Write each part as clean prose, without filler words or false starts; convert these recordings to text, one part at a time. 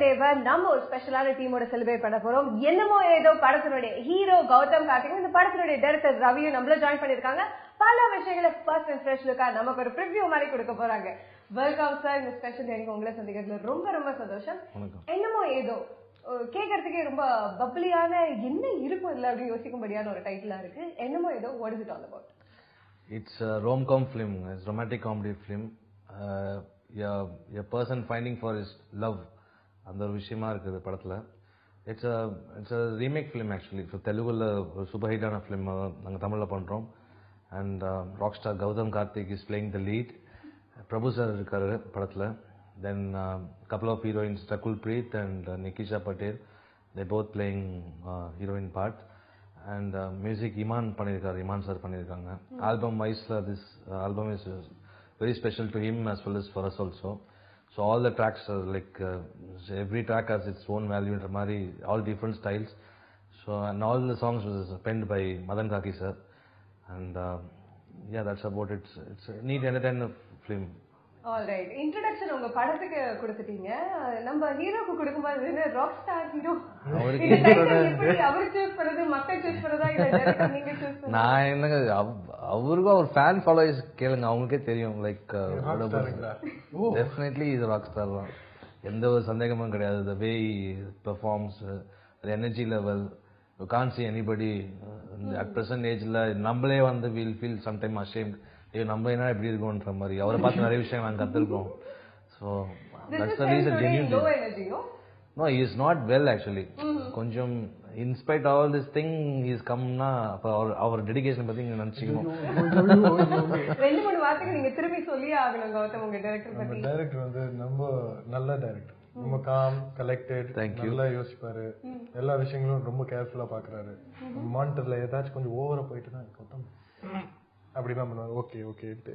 டேவை நம்ம ஒரு ஸ்பெஷலான டீமோட செலிப்ரேட் பண்ண போறோம். என்னமோ ஏதோ படத்தினுடைய ஹீரோ கௌதம் கார்த்திக், இந்த படத்தினுடைய டைரக்டர் ரவியும் நம்மள ஜாயின் பண்ணிருக்காங்க. பல விஷயங்களை ஃபர்ஸ்ட் அண்ட் ஃப்ரெஷ் லுக்கா நமக்கு ஒரு ப்ரிவ்யூ மாதிரி கொடுக்க போறாங்க. Welcome sir. இந்த ஸ்பெஷல் எனக்கு உங்களை சந்திக்கிறதுல ரொம்ப ரொம்ப சந்தோஷம். என்னமோ ஏதோ கேட்கறதுக்கே ரொம்ப பப்ளியான என்ன இருக்கும் இல்ல அப்படின்னு யோசிக்கும்படியான ஒரு டைட்டிலா இருக்கு. என்னமோ ஏதோ what is it all about? It's a rom-com film. It's a romantic comedy film. A person finding for his love. அந்த ஒரு விஷயமா இருக்குது படத்துல. It's a remake film actually. So தெலுங்குல ஒரு சூப்பர் ஹிட்டான ஃபிலிம் நாங்க தமிழ்ல பண்றோம். And rockstar Gautam Karthik is playing the lead. Prabhu sir இருக்காரு படத்துல. Then couple of heroines, Rakul Preet and Nikisha Patel. They both playing heroine part. And music Iman பண்ணிருக்காரு, Imman sir பண்ணிருக்காங்க. Album wise this album is very special to him as well as for us also. So all the tracks are like every track has its own value ன்ற மாதிரி, all different styles. So and all the songs was penned by Madan Kaki sir. And yeah, that's about it. It's a neat entertainer film. Alright. Introduction உங்க படத்துக்கு கொடுத்துட்டீங்க. நம்ம ஹீரோக்கு கொடுக்கும்போது rock star hero அவர் choose பண்றது மக்கள் சூஸ் பண்றதா இல்ல டைரக்டர் நீங்க சூஸ் பண்றதா? நான் என்னங்க அவருக்கு ஒரு ஃபேன் ஃபாலோவர்ஸ் கேளுங்க, அவங்களுக்கே தெரியும். லைக் டெஃபினெட்லி இது ராக் ஸ்டார் தான், எந்த ஒரு சந்தேகமும் கிடையாது. The way performs, energy level, you can't see anybody at present ageல நம்மளே வந்து வில் ஃபீல் சம்டைம் ashamed. நம்ம என்ன இப்படி இருக்கோன்ற மாதிரி அவரை பார்த்து நிறைய விஷயம் நாங்கள் கற்றுருக்கோம். So that's the reason. Genuinely no, he is not well actually. கொஞ்சம் in spite all this thing is கம்னா அப்போ அவர் டெடிகேஷன் பற்றி நீங்கள் நினச்சிக்கணும். 2-3 வார்த்தைக்கு நீங்கள் திரும்பி சொல்லியே ஆகணும் கௌதம் உங்க டைரக்டர் பற்றி. டைரக்டர் வந்து ரொம்ப நல்ல டைரக்டர், ரொம்ப காம் கலெக்டட், நல்லா யோசிப்பாரு, எல்லா விஷயங்களும் ரொம்ப கேர்ஃபுல்லா பாக்குறாரு. மானிட்டர்ல ஏதாச்சும் கொஞ்சம் ஓவரா போயிட்டு தான் கௌதம் அப்படிதான் பண்ணுவாரு. ஓகே ஓகேட்டு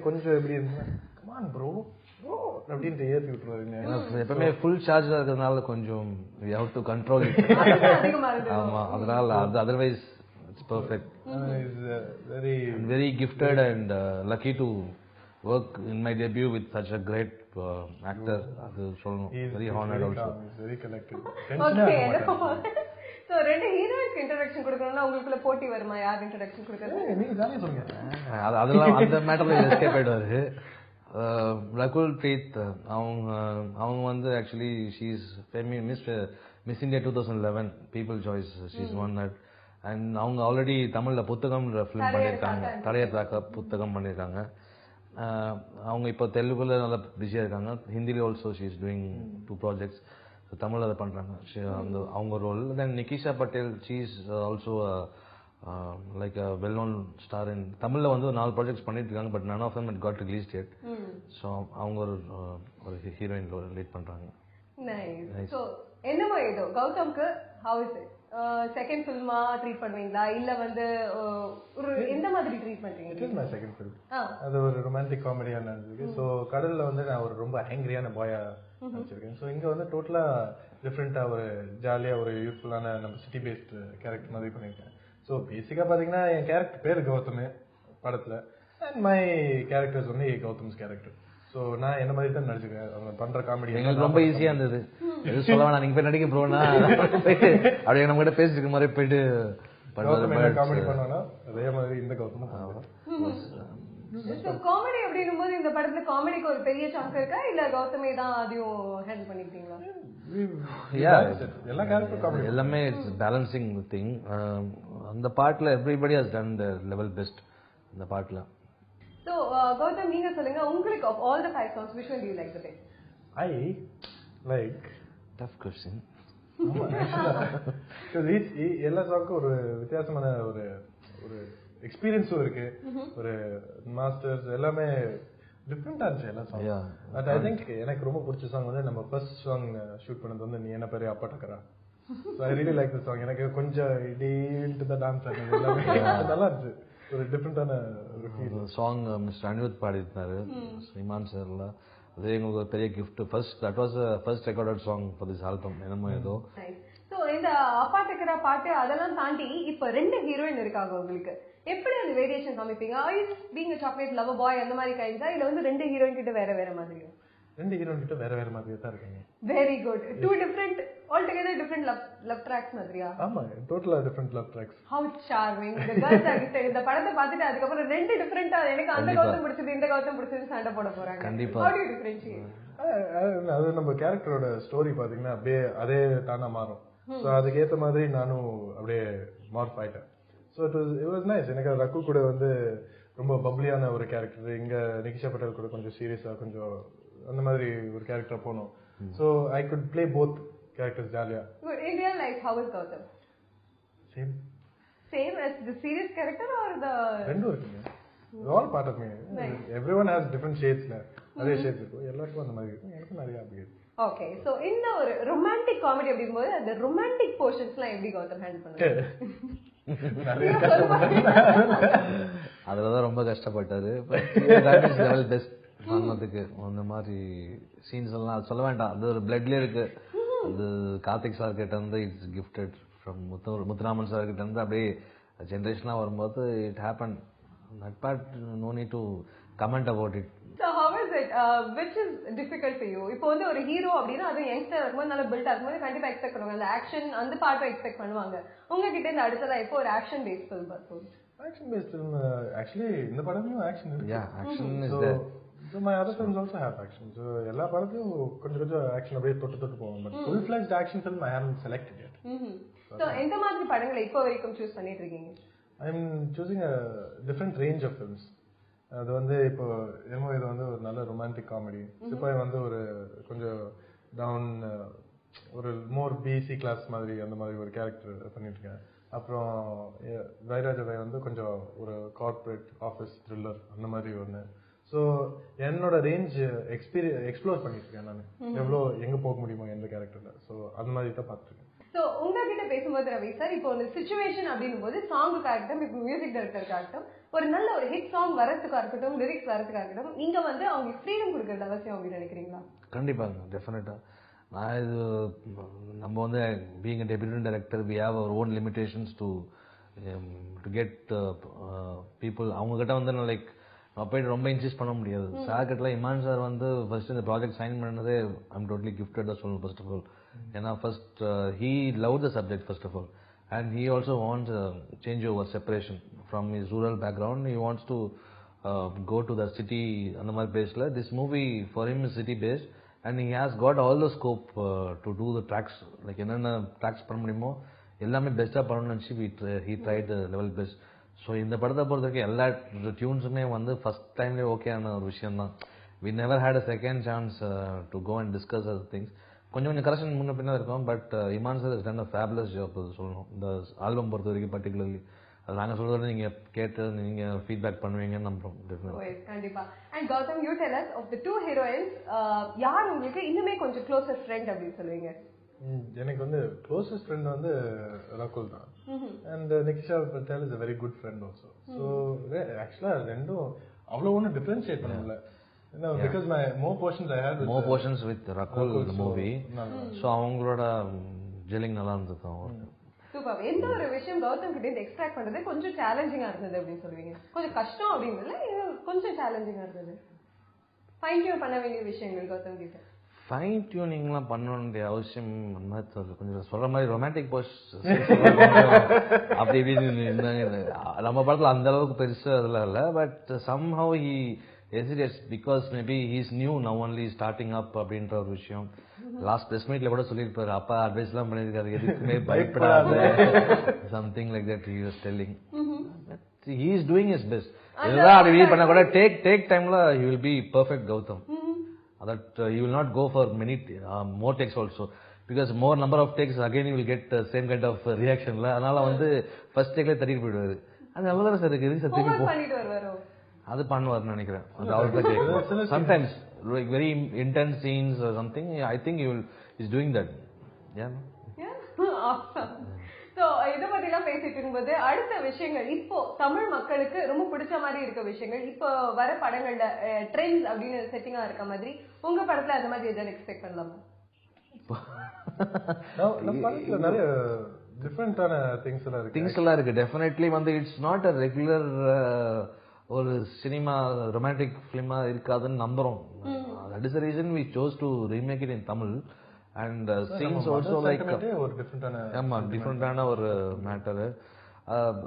கொஞ்சம் எப்படி இருந்தா கமான் ப்ரோ அப்படின்ட்டு ஏற்றி விட்டுருவாரு. எப்பவுமே ஃபுல் சார்ஜா இருக்கிறதுனால கொஞ்சம் we have to control it. ஆமா, அதனால otherwise it's perfect. Very gifted and lucky to work in my debut with such a great actor. அது சொல்லணும். Very honored also. Very collected. So ரெண்டு ஹீரோயின்ஸ்க்கு இன்ட்ரோடக்ஷன் கொடுக்கணும்னா உங்களுக்குள்ள போட்டி வருமா? யார் இன்ட்ரோடக்ஷன் கொடுக்கறது? நீங்க தானே சொல்லுங்க. அதெல்லாம் அந்த மேட்டர்ல எஸ்கேப் ஆயிடுவாரு. ரகுல் பிரீத் அவங்க வந்து actually she is miss India 2011 people choice, she is one that. And அவங்க ஆல்ரெடி தமிழ்ல புத்தகம்ன்ற ஃபிலிம் பண்ணியிருக்காங்க, தடையற்றாக்க புத்தகம் பண்ணியிருக்காங்க. அவங்க இப்போ தெலுங்குல நல்லா பிஸியாக இருக்காங்க. ஹிந்தில also she is doing 2 projects. Tamil அதை பண்றாங்க அந்த அவங்க role. Then Nikisha Patel, she is also like a well known star in தமிழ்ல வந்து 4 ப்ராஜெக்ட்ஸ் பண்ணிட்டு இருக்காங்க. But none of them had got released yet. So அவங்க ஒரு ஹீரோயின் ரோல் லீட் பண்றாங்க. நைஸ். ஸோ என்னமோ ஏதோ கௌதம்க்கு ஹவ் இஸ் இட்? செகண்ட் ஃபில்மா ட்ரீட் பண்ணுவீங்களா இல்ல வந்து ஒரு எந்த மாதிரி ட்ரீட் பண்றீங்க? It is my second film. அது ஒரு ரொமான்டிக் காமெடியா இருந்துச்சு. ஸோ கடல்ல வந்து நான் ஒரு ரொம்ப ஆங்கிரியான பாயா நடிச்சிருக்கேன். ஸோ இங்க வந்து டோட்டலா டிஃப்ரெண்டா ஒரு ஜாலியா ஒரு யூஸ்ஃபுல்லான நம்ம சிட்டி பேஸ்ட் கேரக்டர் மாதிரி பண்ணியிருக்கேன். ஸோ பேசிக்கா பாத்தீங்கன்னா என் கேரக்டர் பேரு கௌதம் படத்துல, அண்ட் மை கேரக்டர்ஸ் வந்து கௌதம்ஸ் கேரக்டர். ஸோ நான் என்ன மாதிரி தான் நடிச்சிருக்கேன். அவங்க பண்ற காமெடி எங்களுக்கு ரொம்ப ஈஸியா இருந்தது. எது சொல்ல வேணாம், நீங்க போய் நடிக்க போனா அப்படியே நம்ம கிட்ட பேசிட்டு இருக்க மாதிரி போயிட்டு காமெடி பண்ணுவானா அதே மாதிரி இந்த கௌதமும் காமெடி அப்படின்னும் போது இந்த படத்துல காமெடிக்கு ஒரு பெரிய சாங்க் இருக்கா இல்ல கௌதமே தான் அதையும் ஹேண்டில் பண்ணிருக்கீங்களா? எல்லா கேரக்டரும் காமெடி, எல்லாமே இட்ஸ் பேலன்சிங் திங். அந்த பாட்டுல everybody has done the level best அந்த பாட்டுல. So Gautam, நீங்க சொல்லுங்க, உங்களுக்கு of all the 5 songs which one do you like the best? I like tough question. எல்லா சாங்க்கும் ஒரு வித்தியாசமான ஒரு எக்ஸ்பீரியன்ஸும் இருக்கு, ஒரு மாஸ்டர்ஸ் எல்லாமே டிஃப்ரெண்டா இருந்துச்சு எல்லா சாங். பட் ஐ திங்க் எனக்கு ரொம்ப பிடிச்ச சாங் வந்து நம்ம ஃபர்ஸ்ட் சாங் ஷூட் பண்ணது வந்து நீ என்ன பேரு அப்பா டக்கரா. So I really like the song. எனக்கு கொஞ்சம் இடின்ட்டு தான் டான்ஸ் ஆடுறது எல்லாமே நல்லா இருந்துச்சு. ஒரு டிஃப்ரெண்டான ஒரு ஃபீல். சாங் மிஸ்டர் அனிருத் பாடியிருந்தாரு, இமான் சார்ல. அது எங்களுக்கு ஒரு பெரிய gift. That was first recorded song for this album. என்னமோ ஏதோ. ஸோ இந்த அப்பா டக்கரா பாட்டு அதெல்லாம் தாண்டி இப்போ 2 ஹீரோயின் இருக்காங்க உங்களுக்கு. எப்படி அந்த வேரியேஷன் காமிப்பீங்க? பீங் சாக்லேட் லவர் பாய் அந்த மாதிரி கைண்டா இல்ல வந்து 2 ஹீரோயின் கிட்ட வேற வேற மாதிரியும்? ரெண்டு ஹீரோயின் கிட்ட வேற வேற மாதிரியே தான் இருக்காங்க. Very good. Two different altogether different love tracks மாதிரியா? ஆமா, டோட்டலா different love tracks. How charming. இந்த கேர்ள்ஸ் ஆர் இந்த படத்தை பார்த்துட்டு அதுக்கு அப்புறம் ரெண்டு டிஃபரெண்டா எனக்கு அந்த கௌதம் பிடிச்சது இந்த கௌதம் பிடிச்சது சண்டை போட போறாங்க. கண்டிப்பா. how do you differentiate? அது நம்ம கேரக்டரோட ஸ்டோரி பாத்தீங்கன்னா அப்படியே அதே தானா மாறும். சோ அதுக்கு ஏத்த மாதிரி நானும் அப்படியே மார்ஃப் ஆயிட்டேன். So it was nice. எனக்கு ரகு கூட வந்து ரொம்ப பப்ளியான ஒரு கேரக்டர், இங்க நிகிஷா பட்டேல் கூட கொஞ்சம் சீரியஸா கொஞ்சம் அந்த மாதிரி ஒரு கேரக்டர் போனோம். So I could play both characters ஜாலியா. Good. In real life, how is Gautam? Same as the serious character or the... ரெண்டும் இருக்குங்க. all part of me. Everyone has different shades. நிறைய ஷேட்ஸ் இருக்கும், எல்லாருக்கும் அந்த மாதிரி இருக்கும், எனக்கும் நிறைய அப்படி இருக்கு. ஓகே, சோ இந்த ஒரு ரொமான்டிக் காமெடி அப்படிங்கும்போது அந்த ரொமான்டிக் போர்ஷன்ஸ்லாம் எப்படி கௌதம் ஹேண்டில் பண்ணுவாங்க? அதுலதான் ரொம்ப கஷ்டப்பட்டாரு. பெஸ்ட் பண்ணதுக்கு அந்த மாதிரி சீன்ஸ் எல்லாம் சொல்ல வேண்டாம், அது ஒரு பிளட்ல இருக்கு. அது கார்த்திக் சார் கிட்ட இருந்து it's gifted from Muthuraman sir கிட்ட இருந்து அப்படியே ஜென்ரேஷனா வரும்போது it happen. That part no need to comment about it. So how is it? Which is difficult for you? இப்போ வந்து ஒரு ஹீரோ அப்படின்னா அது யங்ஸ்டர் இருக்கும்போது நல்ல பில்ட் ஆகும்போது கண்டிப்பா எக்ஸ்பெக்ட் பண்ணுவாங்க, அந்த ஆக்ஷன் அந்த பார்ட்டை எக்ஸ்பெக்ட் பண்ணுவாங்க. உங்ககிட்ட இந்த அடுத்ததா இப்போ ஒரு ஆக்ஷன் பேஸ்ட் ஃபிலிம் பார்த்தோம். ஆக்ஷன் பேஸ்ட் ஃபிலிம் ஆக்சுவலி இந்த படமும் ஆக்ஷன் இருக்கு. Yeah, action is there. So my other films also have action. So எல்லா படத்துலயும் கொஞ்சம் ஆக்ஷன் அப்படியே தொட்டு போவோம். But full-fledged action film I haven't selected yet. So எந்த மாதிரி படங்களை இப்போ வரைக்கும் சூஸ் பண்ணிட்டு இருக்கீங்க? I'm choosing a different range of films. அது வந்து இப்போ என்னமோ இது வந்து ஒரு நல்ல ரொமான்டிக் காமெடி, சிப்பாய் வந்து ஒரு கொஞ்சம் டவுன் ஒரு மோர் பிசி கிளாஸ் மாதிரி அந்த மாதிரி ஒரு கேரக்டர் பண்ணிட்டு இருக்கேன். அப்புறம் வைராஜபாய் வந்து கொஞ்சம் ஒரு கார்ப்பரேட் ஆஃபீஸ் த்ரில்லர் அந்த மாதிரி ஒன்று. ஸோ என்னோட ரேஞ்ச் எக்ஸ்ப்ளோர் பண்ணிட்டு இருக்கேன் நான், எவ்வளோ எங்க போக முடியுமோ எந்த கேரக்டர்ல. ஸோ அந்த மாதிரி தான் பார்த்துருக்கேன். ஸோ உங்ககிட்ட பேசும்போது ரவி சார், இப்போ ஒரு சிச்சுவேஷன் அப்படின்னும் போது சாங்குக்காகட்டும், இப்போ மியூசிக் டைரக்டருக்காகட்டும், ஒரு நல்ல ஒரு ஹிட் சாங் வரதுக்காக இருக்கட்டும், லிரிக்ஸ் வரதுக்காக இருக்கட்டும், நீங்க வந்து அவங்களுக்கு ஃப்ரீடம் கொடுக்கறது அவசியம் அப்படின்னு நினைக்கிறீங்களா? கண்டிப்பாங்க, டெஃபினட்டா. நான் இது நம்ம வந்து being a debutante director we have our own limitations to get people. அவங்க கிட்ட வந்து நான் லைக் நான் போயிட்டு ரொம்ப இன்சிஸ்ட் பண்ண முடியாது. சார் கிட்ட இமான் சார் வந்து ஃபர்ஸ்ட் இந்த ப்ராஜெக்ட் சைன் பண்ணதே ஐம் டோட்டலி கிஃப்டட் தான் சொல்லணும் ஃபர்ஸ்ட் ஆஃப் ஆல். ஏன்னா first he love the subject first of all, and he also wants change over separation from his rural background. He wants to go to the city அந்த மாதிரி பேஸ்ல. This movie for him is city based and he has got all the scope to do the tracks. Like என்னென்ன tracks பண்ண முடியுமோ எல்லாமே பெஸ்ட்டாக பண்ணணும்னு நினச்சி he tried level best. So இந்த படத்தை பொறுத்த வரைக்கும் எல்லா டியூன்ஸுமே வந்து ஃபர்ஸ்ட் டைம்லேயே ஓகேயான ஒரு விஷயம் தான். We never had a second chance to go and discuss other things. கொஞ்சம் கரெக்ஷன் முன்ன பின்னா இருக்கும், but Imman sir is done a fabulous job சொல்லணும் இந்த ஆல்பம் பொறுத்த வரைக்கும். பர்டிகுலர்லி அது நாங்கள் சொல்றது நீங்க கேட்டு நீங்க ஃபீட்பேக் பண்ணுவீங்கன்னு நம்புறோம். கண்டிப்பா. And Gautham, you tell us of the two heroines யார் உங்களுக்கு இன்னுமே கொஞ்சம் க்ளோசஸ்ட் ஃப்ரெண்ட் அப்படின்னு சொல்லுவீங்க? எனக்கு வந்து க்ளோசஸ்ட் ஃப்ரெண்ட் வந்து ரகுல் தான். And Nikisha Patel is a very good friend also. So actually ரெண்டும் அவ்வளவு ஒன்றும் டிஃபரன்ஷியேட் பண்ண முடியல. Because my more portions with Rakul in the movie. So அவங்களோட ஜெல்லிங் நல்லா இருந்தது. சூப்பர். எந்த ஒரு விஷயம் கௌதம் கிட்ட இருந்து எக்ஸ்ட்ராக்ட் பண்றது கொஞ்சம் சேலஞ்சிங்கா இருந்தது அப்படின்னு சொல்லுவீங்க? கொஞ்சம் கஷ்டம் அப்படிங்கறதுல கொஞ்சம் சேலஞ்சிங்கா இருந்தது. ஃபைன் டியூன் பண்ண வேண்டிய விஷயங்கள் கௌதம் கிட்ட. ஃபைன் டியூனிங்லாம் பண்ண வேண்டிய அவசியம் கொஞ்சம் சொல்ற மாதிரி ரொமான்டிக் போஸ்ட் அப்படி இப்படின்னு நம்ம படத்துல அந்த அளவுக்கு பெருசு அதெல்லாம் இல்லை. But somehow he hesitates because maybe he's new now only starting up அப்படின்ற ஒரு விஷயம். லாஸ்ட் பிரஸ் மீட்ல கூட சொல்லியிருப்பாரு, அப்பா அட்வைஸ் எல்லாம் பண்ணிருக்காரு, எதுக்குமே பயப்படாத something like that he was telling. He is doing his best. எல்லாம் ரிவீல் பண்ண கூட டேக் டைம்ல he will be perfect Gautam. That he will not go for many more takes also, because more number of takes again you will get same kind of reaction la. அதனால வந்து first டேக்ல தட்டி போயிடுவாரு. அது அவ்வளவுதான் sir இருக்கு, எதுக்கு சத்தியமா பண்ணிட்டு வருவாரோ அது பண்ணுவாருன்னு நினைக்கிறேன். அது அவர்தான் கேட்கும். sometimes like very intense scenes or something, I think he is doing that. Yeah awesome. So இத பத்தி எல்லாம் பேசிட்டு இருக்கும்போது அடுத்த விஷயங்கள் இப்போ தமிழ் மக்களுக்கு ரொம்ப பிடிச்ச மாதிரி இருக்க விஷயங்கள், இப்போ வர படங்கள்ல ட்ரெண்ட்ஸ் அப்படின்னு செட்டிங்கா இருக்க மாதிரி உங்க படத்துல அந்த மாதிரி எதாவது எக்ஸ்பெக்ட் பண்ணலாமா? படத்துல நிறைய டிஃபரெண்டான திங்ஸ் எல்லாம் இருக்கு. டெஃபினெட்லி வந்து இட்ஸ் நாட் அ ரெகுலர் ஒரு சினிமா ரொமான்டிக் பிலிமா இருக்காதுன்னு நம்புறோம். that is the reason we chose to remake it in Tamil. And scenes also like ஒரு டிஃபரெண்டான ஆமா டிஃபரெண்டான ஒரு மேட்டர்.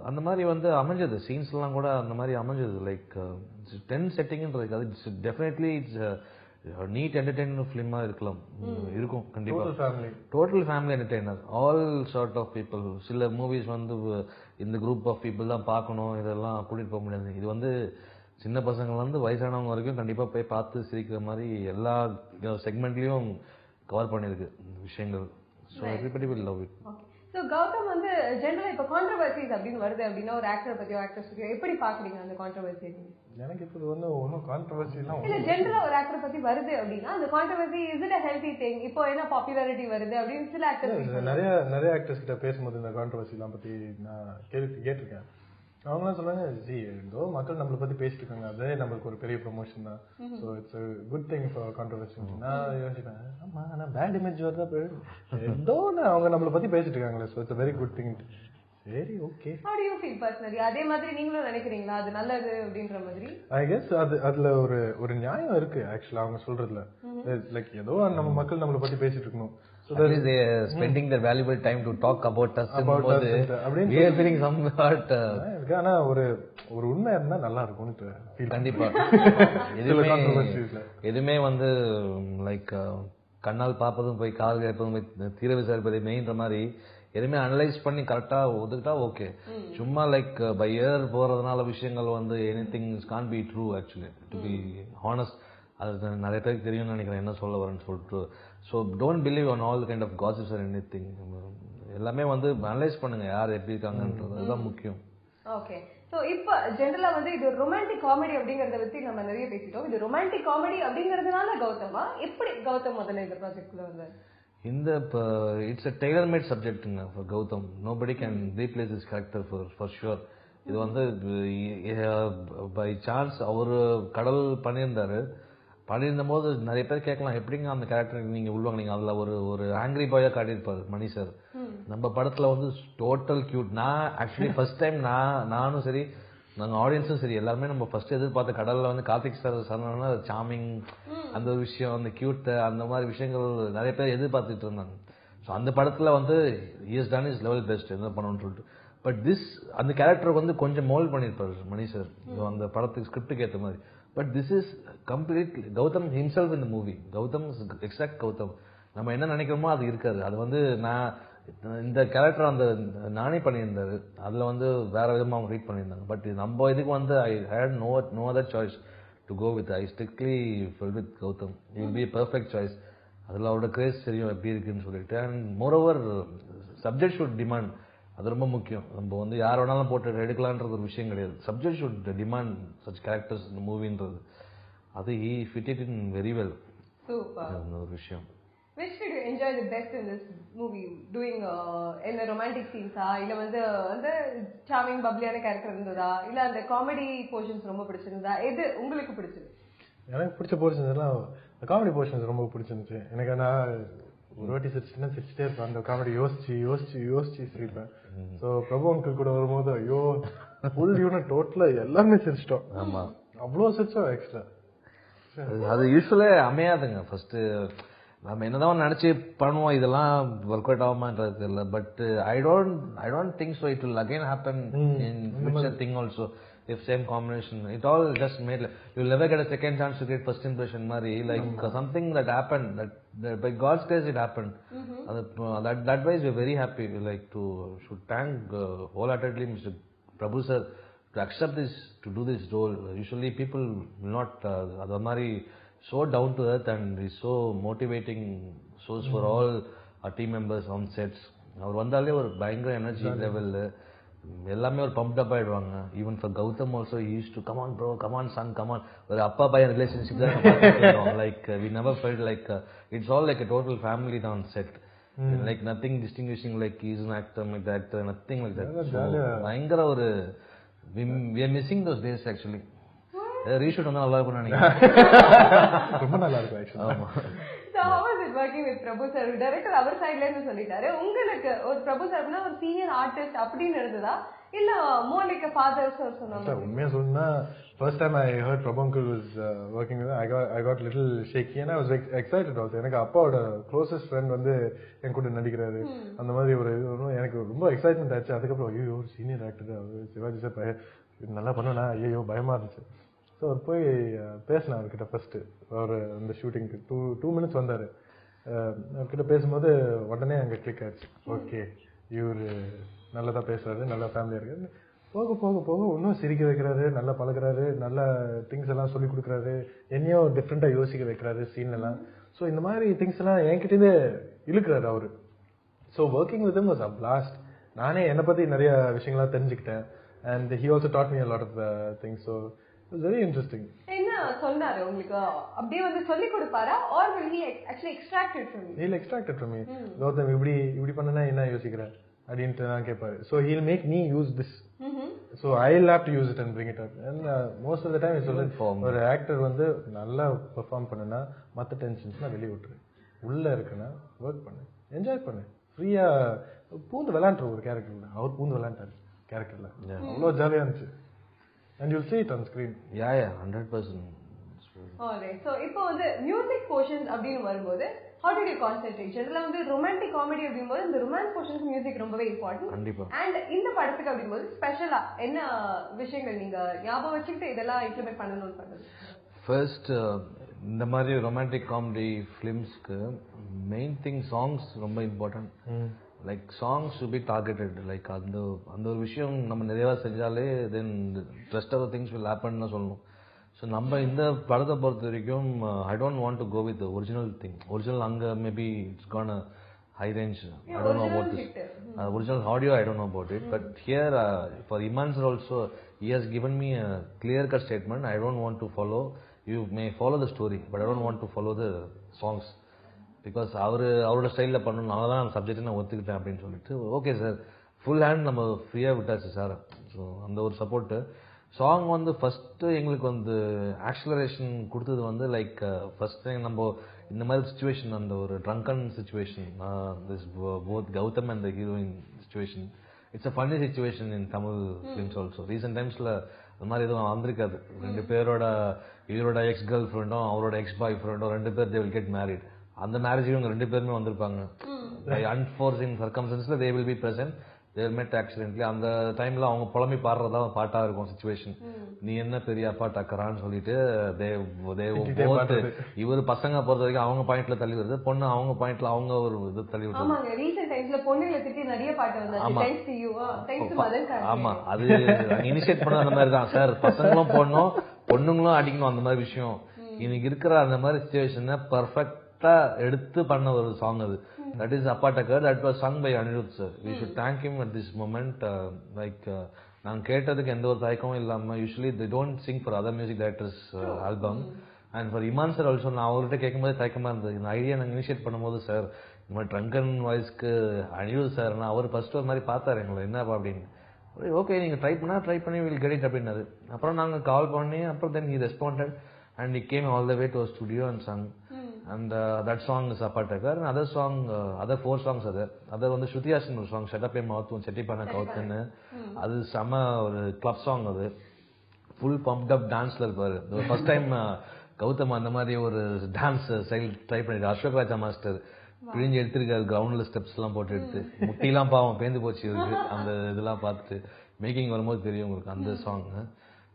அந்த மாதிரி வந்து அமைஞ்சது சீன்ஸ்லாம் கூட அந்த மாதிரி அமைஞ்சது. லைக் 10 செட்டிங்ன்றது அது டெஃபினெட்லி இட்ஸ் நீட் என்டர்டெயின்மெண்ட் ஃபிலிமா இருக்கலாம், இருக்கும் கண்டிப்பா. Total family entertainer, all sort of people. சில மூவிஸ் வந்து இந்த குரூப் ஆஃப் பீப்புள் தான் பார்க்கணும், இதெல்லாம் கூட்டிட்டு போக முடியாது. இது வந்து சின்ன பசங்க வந்து வயசானவங்க வரைக்கும் கண்டிப்பா போய் பார்த்து சிரிக்கிற மாதிரி எல்லா செக்மெண்ட்லயும் கவர் பண்ணிருக்கு விஷயங்கள். So everybody will love it. So Gautham வந்து ஜென்ரலா இப்போ கான்ட்ரவர்சிஸ் அப்படின்னு வருது அப்படின்னா ஒரு ஆக்டர் பத்தியோ ஆக்ட்ரஸ் பத்தியோ எப்படி பாக்குறீங்க அந்த கான்ட்ரவர்சி? எனக்கு இப்போ வந்து ஒன்றும் கான்ட்ரவர்சிலாம் இல்ல, ஜென்ரலா ஒரு ஆக்டர் பத்தி வருது அப்படின்னா அந்த controversy is it a healthy thing? இப்போ என்ன பாப்புலாரிட்டி வருது அப்படின்னு சில ஆக்டர்ஸ் நிறைய ஆக்டர்ஸ் கிட்ட பேசும்போது இந்த கான்ட்ரவர்சிலாம் பத்தி நான் கேட்டிருக்கேன். அவங்களாம் சொல்லுவாங்க, ஏதோ மக்கள் நம்மளை பத்தி பேசிட்டு இருக்காங்க, அதே நம்மளுக்கு ஒரு பெரிய ப்ரொமோஷன் தான். So it's good thing for controversy. நான் யோசிப்பேன், ஆமா ஆனால் பேட் இமேஜ் வருதா ஏதோ அவங்க நம்மளை பத்தி பேசிட்டு இருக்காங்களே, so it's very good thing. சரி, okay. How do you feel personally? அதே மாதிரி நீங்களும் நினைக்கிறீங்களா அது நல்லது அப்படின்ற மாதிரி? ஐ கெஸ் அதுல ஒரு நியாயம் இருக்கு ஆக்சுவலா அவங்க சொல்றதுல. லைக் ஏதோ நம்ம மக்கள் நம்மளை பத்தி பேசிட்டு இருக்கணும், so that is they spending their valuable time to talk about us போது we are feeling somewhat ஆனா ஒரு உண்மை இருந்தா நல்லா இருக்கும்னு கண்டிப்பா. எதுவுமே வந்து லைக் கண்ணால் பார்ப்பதும் போய் கால் கேட்பதும் போய் தீர விசாரிப்பதை மெயின்ற மாதிரி எதுவுமே அனலைஸ் பண்ணி கரெக்டா ஒதுக்கிட்டா ஓகே. சும்மா லைக் பை இயர் போறதுனால விஷயங்கள் வந்து anything can be true actually, to be honest. அது நிறைய பேருக்கு தெரியும்னு நினைக்கிறேன் என்ன சொல்ல வரேன்னு சொல்லிட்டு. So don't believe on all kind of gossips or anything. எல்லாமே வந்து அனலைஸ் பண்ணுங்க யார் எப்படி இருக்காங்கன்றது, அதுதான் முக்கியம். ஓகே. சோ இப்போ ஜெனரலா வந்து இது ரொமான்டிக் காமெடி அப்படிங்கறத பத்தி நம்ம நிறைய பேசிட்டோம். இது ரொமான்டிக் காமெடி அப்படிங்கறதுனால கௌதமா எப்படி கௌதம் முதல்ல இந்த ப்ராஜெக்ட்ல வந்தாரு? இந்த it's a tailor made subjectங்க for Gautam. Nobody can replace this character for sure. இது வந்து பை சான்ஸ் அவரு கடல் பண்ணியிருந்த போது நிறைய பேர் கேட்கலாம், எப்படிங்க அந்த கேரக்டர் நீங்க உள்வாங்க, அதுல ஒரு ஆங்கிரி பாயா காட்டியிருப்பாரு மணி சார். நம்ம படத்துல வந்து டோட்டல் கியூட். நான் ஆக்சுவலி ஃபர்ஸ்ட் டைம் நானும் சரி நாங்க ஆடியன்ஸும் சரி எல்லாருமே நம்ம ஃபர்ஸ்ட் எதிர்பார்த்த கடல்ல வந்து கார்த்திக் சார் சொன்னா சாமிங் அந்த ஒரு விஷயம், அந்த கியூட் அந்த மாதிரி விஷயங்கள் நிறைய பேர் எதிர்பார்த்துட்டு இருந்தாங்க. ஸோ அந்த படத்துல வந்து is done is level best என்ன பண்ணணும்னு சொல்லிட்டு. பட் அந்த கேரக்டர் வந்து கொஞ்சம் மோல்ட் பண்ணியிருப்பாரு மணி சார் அந்த படத்துக்கு ஸ்கிரிப்டுக்கு ஏற்ற மாதிரி. But this is completely Gautham himself in the movie. Gautham exact Gautham. நம்ம என்ன நினைக்கிறோமோ அது இருக்காது. அது வந்து நான் இந்த கேரக்டர் அந்த நானே பண்ணியிருந்தாரு, அதுல வந்து வேற விதமா அவங்க ரீட் பண்ணியிருந்தாங்க. பட் நம்ம இதுக்கு வந்து I had no other choice to go with. I strictly fell with Gautham. It will be a perfect choice. அதுல அவரோட கிரேஸ் தெரியும் எப்படி இருக்குன்னு சொல்லிட்டு. And moreover subject should demand, அது ரொம்ப முக்கியம். நம்ம வந்து யார் வேணாலும் போட்டு எடுக்கலான்றது ஒரு விஷயம் கிடையாது. Subject should demand such characters இந்த மூவின்றது. அது he fit it in very well. Super. ஒரு விஷயம். Which did you enjoy the best in this movie? Doing in the romantic scenes இல்ல வந்து அந்த charming bubblyயான கேரக்டர் இருந்ததா இல்ல அந்த காமெடி போர்ஷன்ஸ் ரொம்ப பிடிச்சிருந்தா? எது உங்களுக்கு பிடிச்சது? எனக்கு பிடிச்ச போர்ஷன்ஸ் எல்லாம் காமெடி போர்ஷன்ஸ் ரொம்ப பிடிச்சிருந்துச்சு. எனக்கு நான் ஒரு வாட்டி சிரிச்சுட்டே இருப்பேன். அந்த காமெடி யோசிச்சு சிரிப்பேன். ஸோ பிரபு அங்கிள் கூட வரும்போது ஐயோ ஃபுல் யூனிட் டோட்டலா எல்லாமே சிரிச்சிட்டோம். ஆமா, அவ்வளோ சிரிச்சோம் எக்ஸ்ட்ரா. அது யூஸ்வலே அமையாதுங்க. ஃபர்ஸ்ட் நம்ம என்னதான் நினைச்சு பண்ணுவோம், இதெல்லாம் ஒர்க் அவுட் ஆகுமான்றது தெரியல. But I don't think so it will again happen in future thing also. If same combination, it all just made like, you'll never get a second chance to get first impression mari, like something that happened that by God's grace it happened. That way we're very happy. We like to should thank wholeheartedly Mr. Prabhu sir to accept this, to do this role. Usually people will not adha mari so down to earth and is so motivating source for all our team members on sets. அவர் வந்தாலே ஒரு பயங்கர energy level எல்லாமே ஒரு pumped up ஆயிடுவாங்க. Even for Gautam also use to come on bro, come on son, come on. ஒரு அப்பா பையன் relationship தான். Like we never felt like it's all like a total family on set. Like nothing distinguishing like he's an actor, like the actor, nothing like that. பயங்கர ஒரு we are missing those days actually. Reshoot வந்து நல்லா இருக்கும்னு நினைக்கிறேன். ரொம்ப நல்லா இருக்கும் ஆக்சுவலா. ஆமா. So how was it working with Prabhu sir? Director அவர் சைடுல இருந்து சொல்லிட்டாரு. உங்களுக்கு ஒரு பிரபு சார்னா ஒரு சீனியர் ஆர்டிஸ்ட் அப்படின்னு இருந்ததா இல்ல மோர் லைக் ஃபாதர்ஸ் சொன்னாங்க? உண்மையா சொன்னா first time I heard Prabhankar was working with I got little shaky and I was excited also. எனக்கு அப்பாவோட closest friend வந்து என் கூட நடிக்கிறாரு அந்த மாதிரி ஒரு எனக்கு ரொம்ப எக்ஸைட்மெண்ட் ஆச்சு. அதுக்கப்புறம் ஐயோ ஒரு சீனியர் ஆக்டர் சிவாஜி சார் நல்லா பண்ணுனா ஐயோ பயமா இருந்துச்சு. ஸோ அவர் போய் பேசினேன் அவர்கிட்ட ஃபர்ஸ்ட் ஒரு அந்த ஷூட்டிங்க்கு 2 minutes வந்தாரு. அவர்கிட்ட பேசும்போது உடனே அங்கே கிளிக் ஆச்சு. ஓகே இவர் நல்லதா பேசுறாரு, நல்ல ஃபேமிலியா இருக்காரு. போக போக போக இன்னும் சிரிக்க வைக்கிறாரு, நல்லா பழகுறாரு, நல்ல திங்ஸ் எல்லாம் சொல்லி கொடுக்குறாரு, என்னையும் டிஃப்ரெண்டா யோசிக்க வைக்கிறாரு சீன் எல்லாம். ஸோ இந்த மாதிரி திங்ஸ் எல்லாம் என்கிட்டே இழுக்கிறாரு அவரு. So working with him was a blast. நானே என்னை பத்தி நிறைய விஷயங்கள்லாம் தெரிஞ்சுக்கிட்டேன். And he also dot me a lot of things. So it was very interesting. என்ன சொன்னாரு உங்களுக்கு? அப்படியே வந்து சொல்லி கொடுப்பாரா or will he actually extract it from you? He'll extract it from me. Gautham இப்படி பண்ணனா என்ன யோசிக்கிற அப்படின்ட்டு நான் கேட்பாரு. So he'll make me use this. So I'll have to use it and bring it up. And most of the time ஒரு actor வந்து நல்லா பெர்ஃபார்ம் பண்ணுனா மற்ற டென்ஷன்ஸ்லாம் வெளியே விட்டுரு, உள்ள இருக்குன்னா ஒர்க் பண்ணு, என்ஜாய் பண்ணு, ஃப்ரீயா பூந்து விளையாண்டுரு. ஒரு கேரக்டர்ல அவர் பூந்து விளையாண்டாரு கேரக்டர்ல, அவ்வளோ ஜாலியா இருந்துச்சு. And you'll see it on screen. Yeah 100%. Alright, so இப்போ வந்து மியூசிக் போர்ஷன்ஸ் அப்படின்னு வரும்போது how did you concentrate? இதுல வந்து ரொமான்டிக் காமெடி அப்படிங்கும்போது இந்த ரொமான்ஸ் போர்ஷன்ஸ் மியூசிக் ரொம்பவே இம்பார்ட்டன்ட். கண்டிப்பா. அண்ட் இந்த படத்துக்கு அப்படிங்கும்போது ஸ்பெஷலா என்ன விஷயங்கள் நீங்க ஞாபகம் வச்சுக்கிட்டு இதெல்லாம் இம்ப்ளிமெண்ட் பண்ணணும்னு பண்ணது? ஃபர்ஸ்ட் இந்த மாதிரி ரொமான்டிக் காமெடி ஃபிலிம்ஸ்க்கு மெயின் திங் சாங்ஸ் ரொம்ப important. Like songs to be targeted. Like அந்த ஒரு விஷயம் நம்ம நிறையா செஞ்சாலே then rest of things will happen தான் சொல்லணும். ஸோ நம்ம இந்த படத்தை பொறுத்த வரைக்கும் I don't want to go with original thing. Original அங்கே maybe it's gone a high range. I don't know about this. Original audio, I don't know about it. But here, for Iman sir also, he has given me a clear-cut statement. I don't want to follow. You may follow the story, but I don't want to follow the songs. Because அவரோட ஸ்டைலில் பண்ணணும், நான் தான் subject நான் ஒத்துக்கிட்டேன் அப்படின்னு சொல்லிட்டு okay sir full hand நம்ம ஃப்ரீயாக விட்டாச்சு சார். ஸோ அந்த ஒரு சப்போர்ட்டு. சாங் வந்து ஃபஸ்ட்டு எங்களுக்கு வந்து ஆக்சலரேஷன் கொடுத்தது வந்து லைக் ஃபர்ஸ்ட் டைம் நம்ம இந்த மாதிரி சுச்சுவேஷன், அந்த ஒரு drunken situation, this both Gautham and the heroine situation, it's a funny situation in Tamil films also. Recent டைம்ஸில் அந்த மாதிரி எதுவும் வந்திருக்காது. 2 பேரோட இவரோட எக்ஸ் கேர்ள் ஃப்ரெண்டும் அவரோட எக்ஸ் பாய் ஃப்ரெண்டும் 2 பேர் தே வில் கெட் மேரிட். அந்த மேரேஜ் இவங்க 2 பேருமே வந்திருப்பாங்க. பை அன்ஃபோர்சின் சர்க்கம்ஸ்டன்ஸ்ல they will be present. they met accidentally. அந்த டைம்ல அவங்க புலம்பி பாடுறதா பாட்டா இருக்கும் சுச்சுவேஷன். நீ என்ன பெரிய அப்பா டக்கரான்னு சொல்லிட்டு இவர் பசங்க பொறுத்த வரைக்கும் அவங்க பாயிண்ட்ல தள்ளி வருது, பொண்ணு அவங்க பாயிண்ட்ல அவங்க ஒரு இது தள்ளி வருது. ஆமா அது இனிஷியேட் பண்ண அந்த மாதிரி தான் சார். பசங்களும் போடணும், பொண்ணுங்களும் அடிக்கணும், அந்த மாதிரி விஷயம். இன்னைக்கு இருக்கிற அந்த மாதிரி சுச்சுவேஷனை பர்ஃபெக்டா எடுத்து பண்ண ஒரு சாங் அது. That is Appattakar. That was sung by Anirudh sir. We should thank him at this moment. நான் கேட்டதுக்கு எந்த ஒரு தயக்கமும் இல்லாம, usually they don't sing for other music directors album. And for Iman sir also, நான் அவர்கிட்ட கேட்கும்போது தயக்கமா இருந்தது. இந்த ஐடியா நாங்கள் இனிஷியேட் பண்ணும்போது சார் இந்த மாதிரி ட்ரங்கன் வாய்ஸ்க்கு அனிருத் சார், நான் அவர் ஃபர்ஸ்ட் ஒரு மாதிரி பார்த்தாரு எங்களை என்னப்பா அப்படின்னு. ஓகே நீங்கள் ட்ரை பண்ணி வில் கெட் இட் அப்படின்னாரு. அப்புறம் நாங்கள் கால் பண்ணி அப்புறம் தென் he responded and he came all the way to a studio and sung. And that song is Appattakar. And other song, other 4 songs are there. Other வந்து ஸ்ருதிஹாசன் ஒரு song shut up என் மவுத் செட்டி பண்ண கவுத்துன்னு, அது செம ஒரு கிளப் சாங். அது full pumped அப் டான்ஸ்ல இருப்பாரு. First time Gautham அந்த மாதிரி ஒரு டான்ஸ் ஸ்டைல் ட்ரை பண்ணிட்டு அசோக் ராஜா மாஸ்டர் பிழிஞ்சு எடுத்திருக்காரு. கிரவுண்ட்ல ஸ்டெப்ஸ் எல்லாம் போட்டு எடுத்து முட்டிலாம் பாவம் பேந்து போச்சு இருக்கு. அந்த இதெல்லாம் பார்த்துட்டு மேக்கிங் வரும்போது தெரியும் உங்களுக்கு அந்த சாங்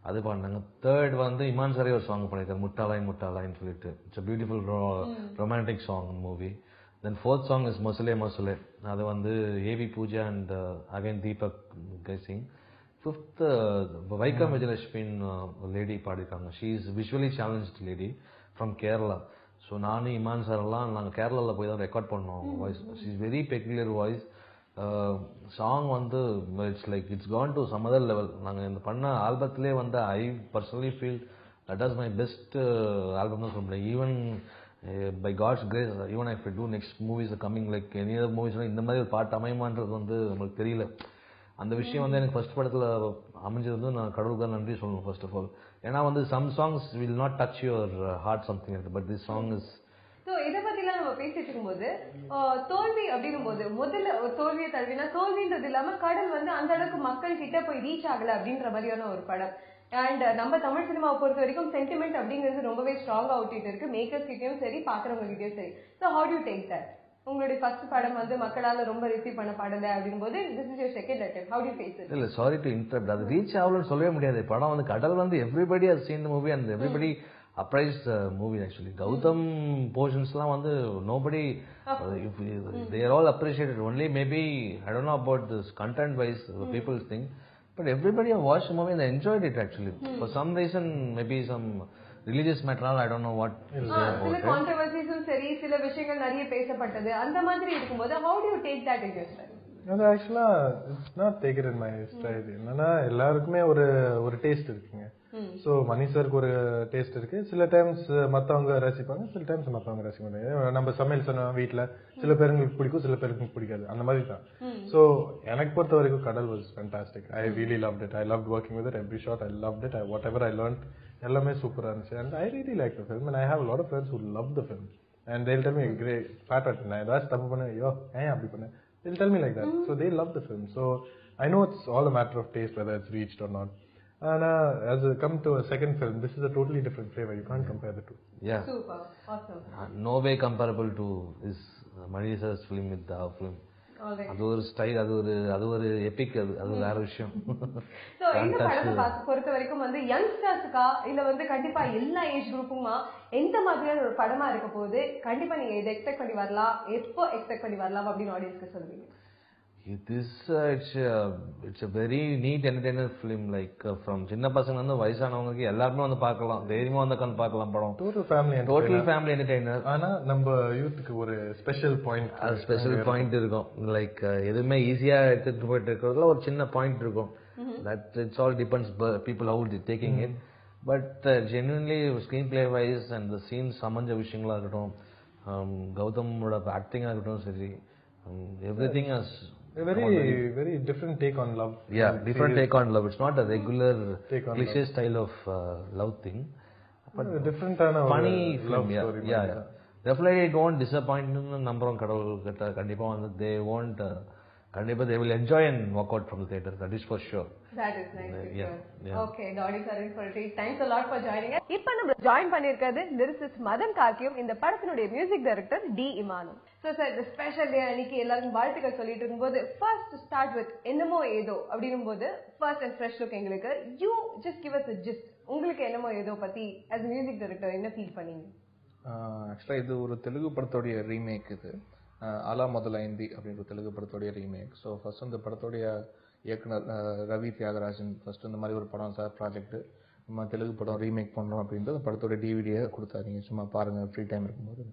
அது பாடினாங்க. தேர்ட் வந்து இமான் சாரே ஒரு சாங் பண்ணியிருக்காரு, முட்டாளாயின்னு சொல்லிட்டு. It's a beautiful romantic song movie. Then 4th song is மொசலே மொசலே. அது வந்து ஏவி பூஜா அண்ட் அகைன் தீபக் கைசிங். 5th வைக்கம் விஜயலட்சுமின் லேடி பாடிருக்காங்க. She is visually challenged lady from Kerala. So நானும் இமான் சார் எல்லாம் நாங்கள் கேரளாவில் போய் தான் ரெக்கார்ட் பண்ணோம் voice. She is very peculiar voice. Song வந்து it's like it's gone to some other level. நாங்கள் இந்த பண்ண ஆல்பத்திலே வந்து I personally feel that was my best album தான் சொல்ல முடியும். Even by God's grace, even I do next movies coming like any other மூவிஸ்லாம் இந்த மாதிரி ஒரு பாட்டு அமையுமான்றது வந்து நம்மளுக்கு தெரியல. அந்த விஷயம் வந்து எனக்கு ஃபர்ஸ்ட் படத்தில் அமைஞ்சது வந்து நான் கடவுளுக்கு தான் நன்றி சொல்லணும் ஃபர்ஸ்ட் ஆஃப் ஆல். ஏன்னா வந்து some songs will not touch your heart something, but this song is. So இதை பற்றிலாம் நம்ம நம்ம பேசிட்டு இருக்கும்போது தோல்வி அப்படிங்கும் போது முதல்ல ஒரு தோல்வியை தழுவினா தோல்வின்றது இல்லாம கடல் வந்து அந்த அளவுக்கு மக்கள் கிட்ட போய் ரீச் ஆகல அப்படின்ற மாதிரியான ஒரு படம். அண்ட் நம்ம தமிழ் சினிமாவை பொறுத்த வரைக்கும் சென்டிமெண்ட் அப்படிங்கிறது ரொம்பவே ஸ்ட்ராங்கா ஊட்டிட்டு இருக்கு, மேக்கர்ஸ் கிட்டயும் சரி பாக்குறவங்க கிட்டயும் சரி. So how to take that? உங்களுடைய ஃபர்ஸ்ட் படம் வந்து மக்களால ரொம்ப ரிசீவ் பண்ண படல அப்படிங்கும்போது this is your second attempt. How do you face it? இல்ல சாரி டு இன்டரப்ட், அது ரீச் ஆகலன்னு சொல்லவே முடியாது. படம் வந்து கடல் வந்து everybody has seen the movie and everybody appraise movie. Actually Gautham போர்ஷன்ஸ்லாம் வந்து nobody they are all appreciated only, maybe I don't know about this content wise people think, but everybody have watched the movie and they enjoyed it actually. For some reason, maybe some religious matter, I don't know what சில கான்ட்ரோவர்சிஸும் சரி, சில விஷயங்கள் நிறைய பேசப்பட்டது, அந்த மாதிரி இருக்கும்போது how do you take that in your style? அது ஆக்சுவலா it's not taken in my style. என்னன்னா எல்லாருக்குமே ஒரு டேஸ்ட் இருக்குங்க. ஸோ மணி சாருக்கு ஒரு டேஸ்ட் இருக்கு. சில டைம்ஸ் மற்றவங்க ரசிப்பாங்க, சில டைம்ஸ் மற்றவங்க ரசிக்க மாட்டாங்க. நம்ம சமையல் சொன்னோம் வீட்டில் சில பேருக்கு பிடிக்கும், சில பேருக்கு பிடிக்காது, அந்த மாதிரி தான். ஸோ எனக்கு பொறுத்த வரைக்கும் Kadal was fantastic. I really loved it. I loved working with it. Every shot I loved it. Whatever I learned எல்லாமே சூப்பராக இருந்துச்சு. And I really like the film. And I have lot of friends who love the film and they'll tell me great fat at நான் ஏதாச்சும் தப்பு பண்ணேன், ஐயோ ஏன் அப்படி பண்ணேன், they'll tell me like that. So they love the film. So I know it's all a matter of taste whether it's reached or not. And as I come to a second film, this is a totally different flavor. You can't compare the two. Yeah, super awesome. No way comparable to this Mani sir's film with our film. அது ஒரு style, அது ஒரு Epic, அது வேற விஷயம். So இந்த படத்தை பொறுத்த வரைக்கும் வந்து யங்ஸ்டர்ஸ்க்கா இல்ல வந்து கண்டிப்பா எல்லா ஏஜ் குரூப்புமா எந்த மாதிரியான ஒரு படமா இருக்க போகுது, கண்டிப்பா நீங்க இதை எக்ஸ்பெக்ட் பண்ணி வரலாம், எப்போ எக்ஸ்பெக்ட் பண்ணி வரலாம் அப்படின்னு ஆடியன்ஸ்க்கு சொல்லுவீங்க? It's a very neat entertainer film, like from சின்ன பசங்க வந்து வயசானவங்களுக்கு எல்லாருமே வந்து பார்க்கலாம், தைரியமா வந்து உட்கார்ந்து பார்க்கலாம் படம். Total family entertainer. ஆனா நம்ம யூத்துக்கு ஒரு ஸ்பெஷல் பாயிண்ட் இருக்கும். லைக் எதுவுமே ஈஸியா எடுத்துட்டு போயிட்டு இருக்கிறதுல ஒரு சின்ன பாயிண்ட் இருக்கும். That it's all depends people how they taking it. But genuinely screen play wise and the scenes சமஞ்ச விஷயங்களா இருக்கட்டும், கௌதமோட ஆக்டிங்கா இருக்கட்டும் சரி, everything is a very different take on love. Yeah, different take on love. It's not a regular cliché style of love thing, but different funny love film. story. Yeah. Definitely it won't disappoint. நம்புறோம் கடவுள் கிட்ட கண்டிப்பா வந்து they won't கண்டிப்பா they will enjoy and walk out from the theater. That is for sure. That is nice. Yeah. Okay, the audience are in for a treat. Thanks a lot for joining us. இப்ப நம்ம join பண்ணிருக்கிறது lyricist Madhan கார்கியும், இந்த படத்தினுடைய music director D இமானும். So sir, the special day அன்னைக்கு எல்லாரும் வாழ்த்துக்கள் சொல்லிட்டு இருக்கும்போது first start with என்னமோ ஏதோ அப்படிங்கும்போது first and fresh look எங்களுக்கு, you just give us a gist. உங்களுக்கு என்னமோ ஏதோ பத்தி as a music director என்ன ஃபீல் பண்ணீங்க? ஆக்சுவலா இது ஒரு தெலுங்கு படத்தோடைய ரீமேக். இது அலா முதலைந்தி அப்படின்ற தெலுங்கு படத்தோடைய ரீமேக். ஸோ ஃபர்ஸ்ட் இந்த படத்தோடைய இயக்குனர் ரவி தியாகராஜன் ஃபர்ஸ்ட் இந்த மாதிரி ஒரு படம் சார் ப்ராஜெக்ட் நம்ம தெலுங்கு படம் ரீமேக் பண்ணுறோம் அப்படின்ட்டு அந்த படத்தோட டிவிடியை கொடுத்தாருங்க, சும்மா பாருங்கள் ஃப்ரீ டைம் இருக்கும்போது.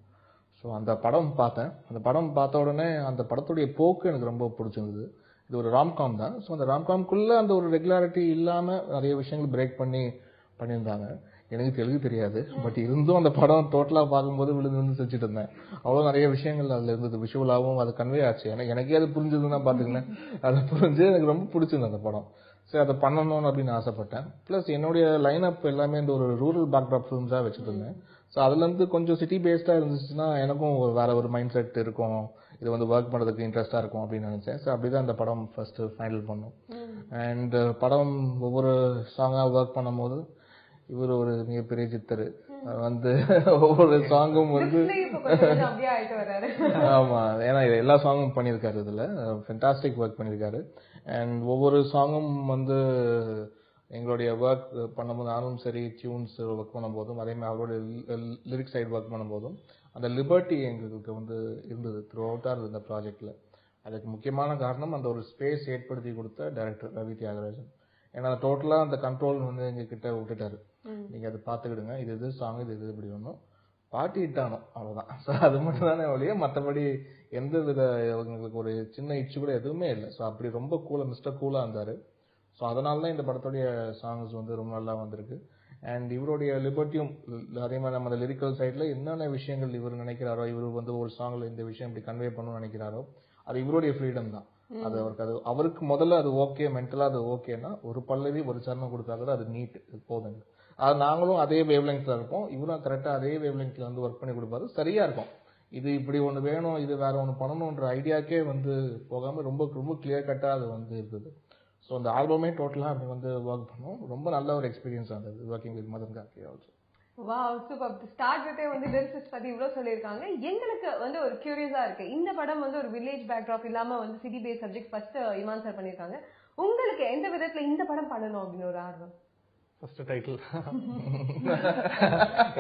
ஸோ அந்த படம் பார்த்தேன். அந்த படம் பார்த்த உடனே அந்த படத்துடைய போக்கு எனக்கு ரொம்ப பிடிச்சிருந்தது. இது ஒரு ராம்காம் தான். ஸோ அந்த ராம்காம்குள்ளே அந்த ஒரு ரெகுலாரிட்டி இல்லாமல் நிறைய விஷயங்கள் பிரேக் பண்ணியிருந்தாங்க. எனக்கு தெலுங்கு தெரியாது, பட் இருந்தும் அந்த படம் டோட்டலாக பார்க்கும்போது விழுந்து சிரிச்சுட்டு இருந்தேன். அவ்வளோ நிறைய விஷயங்கள் அதில் இருந்தது, விஷுவலாகவும் அது கன்வே ஆச்சு. எனக்கே அது புரிஞ்சதுன்னா பார்த்துக்கினேன். அதை புரிஞ்சு எனக்கு ரொம்ப பிடிச்சிருந்தது அந்த படம். சரி அதை பண்ணணும்னு அப்படின்னு ஆசைப்பட்டேன். ப்ளஸ் என்னுடைய லைன் அப் எல்லாமே இந்த ஒரு ரூரல் பேக்ட்ராப் ஃபிலிம்ஸாக வச்சுட்டு இருந்தேன். ஸோ அதுலேருந்து கொஞ்சம் சிட்டி பேஸ்டாக இருந்துச்சுன்னா எனக்கும் வேற ஒரு மைண்ட் செட் இருக்கும், இது வந்து ஒர்க் பண்ணுறதுக்கு இன்ட்ரெஸ்டாக இருக்கும் அப்படின்னு நினச்சேன். ஸோ அப்படி தான் அந்த படம் ஃபர்ஸ்ட்டு ஃபைனல் பண்ணோம். அண்ட் படம் ஒவ்வொரு சாங்காக ஒர்க் பண்ணும்போது இவர் ஒரு மிகப்பெரிய சித்தர் வந்து ஒவ்வொரு சாங்கும் வந்து ஆமா, ஏன்னா எல்லா சாங்கும் பண்ணியிருக்காரு, இதுல ஃபென்டாஸ்டிக் ஒர்க் பண்ணியிருக்காரு. அண்ட் ஒவ்வொரு சாங்கும் வந்து எங்களுடைய ஒர்க் பண்ணும்போது நானும் சரி டியூன்ஸ் ஒர்க் பண்ணும்போதும் அதே மாதிரி அவருடைய லிரிக் சைடு ஒர்க் பண்ணும்போதும் அந்த லிபர்ட்டி எங்களுக்கு வந்து இருந்தது த்ரூ அவுட்டாக இருந்தது இந்த ப்ராஜெக்டில். அதுக்கு முக்கியமான காரணம் அந்த ஒரு ஸ்பேஸ் ஏற்படுத்தி கொடுத்த டைரக்டர் ரவி தியாகராஜன். ஏன்னா டோட்டலாக அந்த கண்ட்ரோல் வந்து எங்ககிட்ட விட்டுட்டாரு, நீங்கள் அதை பார்த்துக்கிடுங்க, இது சாங் இது இப்படி ஒன்றும் பாட்டி இட்டானோ அவ்வளோதான். ஸோ அது மட்டும் தானே வழியே, மற்றபடி எந்த வித அவங்களுக்கு ஒரு சின்ன இச்சு கூட எதுவுமே இல்லை. ஸோ அப்படி ரொம்ப கூலாக மிஸ்டர் கூலாக இருந்தார். ஸோ அதனால தான் இந்த படத்துடைய சாங்ஸ் வந்து ரொம்ப நல்லா வந்திருக்கு. அண்ட் இவருடைய லிபர்ட்டியும் அதே மாதிரி நம்ம அந்த லிரிக்கல் சைடில் என்னென்ன விஷயங்கள் இவர் நினைக்கிறாரோ, இவர் வந்து ஒரு சாங்கில் இந்த விஷயம் இப்படி கன்வே பண்ணணும்னு நினைக்கிறாரோ அது இவருடைய ஃப்ரீடம் தான். அது அவருக்கு முதல்ல அது ஓகே, மென்டலாக அது ஓகேன்னா ஒரு பல்லவி ஒரு சரணம் கொடுத்தா கூட அது நீட் போதுங்க. அது நாங்களும் அதே வேவ் லெங்க்ல இருப்போம், இவரும் கரெக்டாக அதே வேவ் லெங்க்ல வந்து ஒர்க் பண்ணி கொடுப்பாரு, சரியா இருக்கும். இது இப்படி ஒன்று வேணும், இது வேற ஒன்று பண்ணணுன்ற ஐடியாக்கே வந்து போகாமல் ரொம்ப ரொம்ப கிளியர் கட்டாக அது வந்து இருந்தது. ஸோ அந்த ஆல்பமே டோட்டலாக அப்படி வந்து ஒர்க் பண்ணோம். ரொம்ப நல்ல ஒரு எக்ஸ்பீரியன்ஸ் ஆனது working with Madhan Karky also. Wow super. Start விட்டே வந்து லிரிசிஸ்ட் பத்தி இவ்வளவு சொல்லியிருக்காங்க. எங்களுக்கு வந்து ஒரு கியூரியஸா இருக்கு, இந்த படம் வந்து ஒரு வில்லேஜ் பேக்ராப் இல்லாம வந்து city base subject first Imman sir பண்ணிருக்காங்க. உங்களுக்கு எந்த விதத்துல இந்த படம் பண்ணணும் அப்படின்னு ஒரு ஆர்வம்? First title.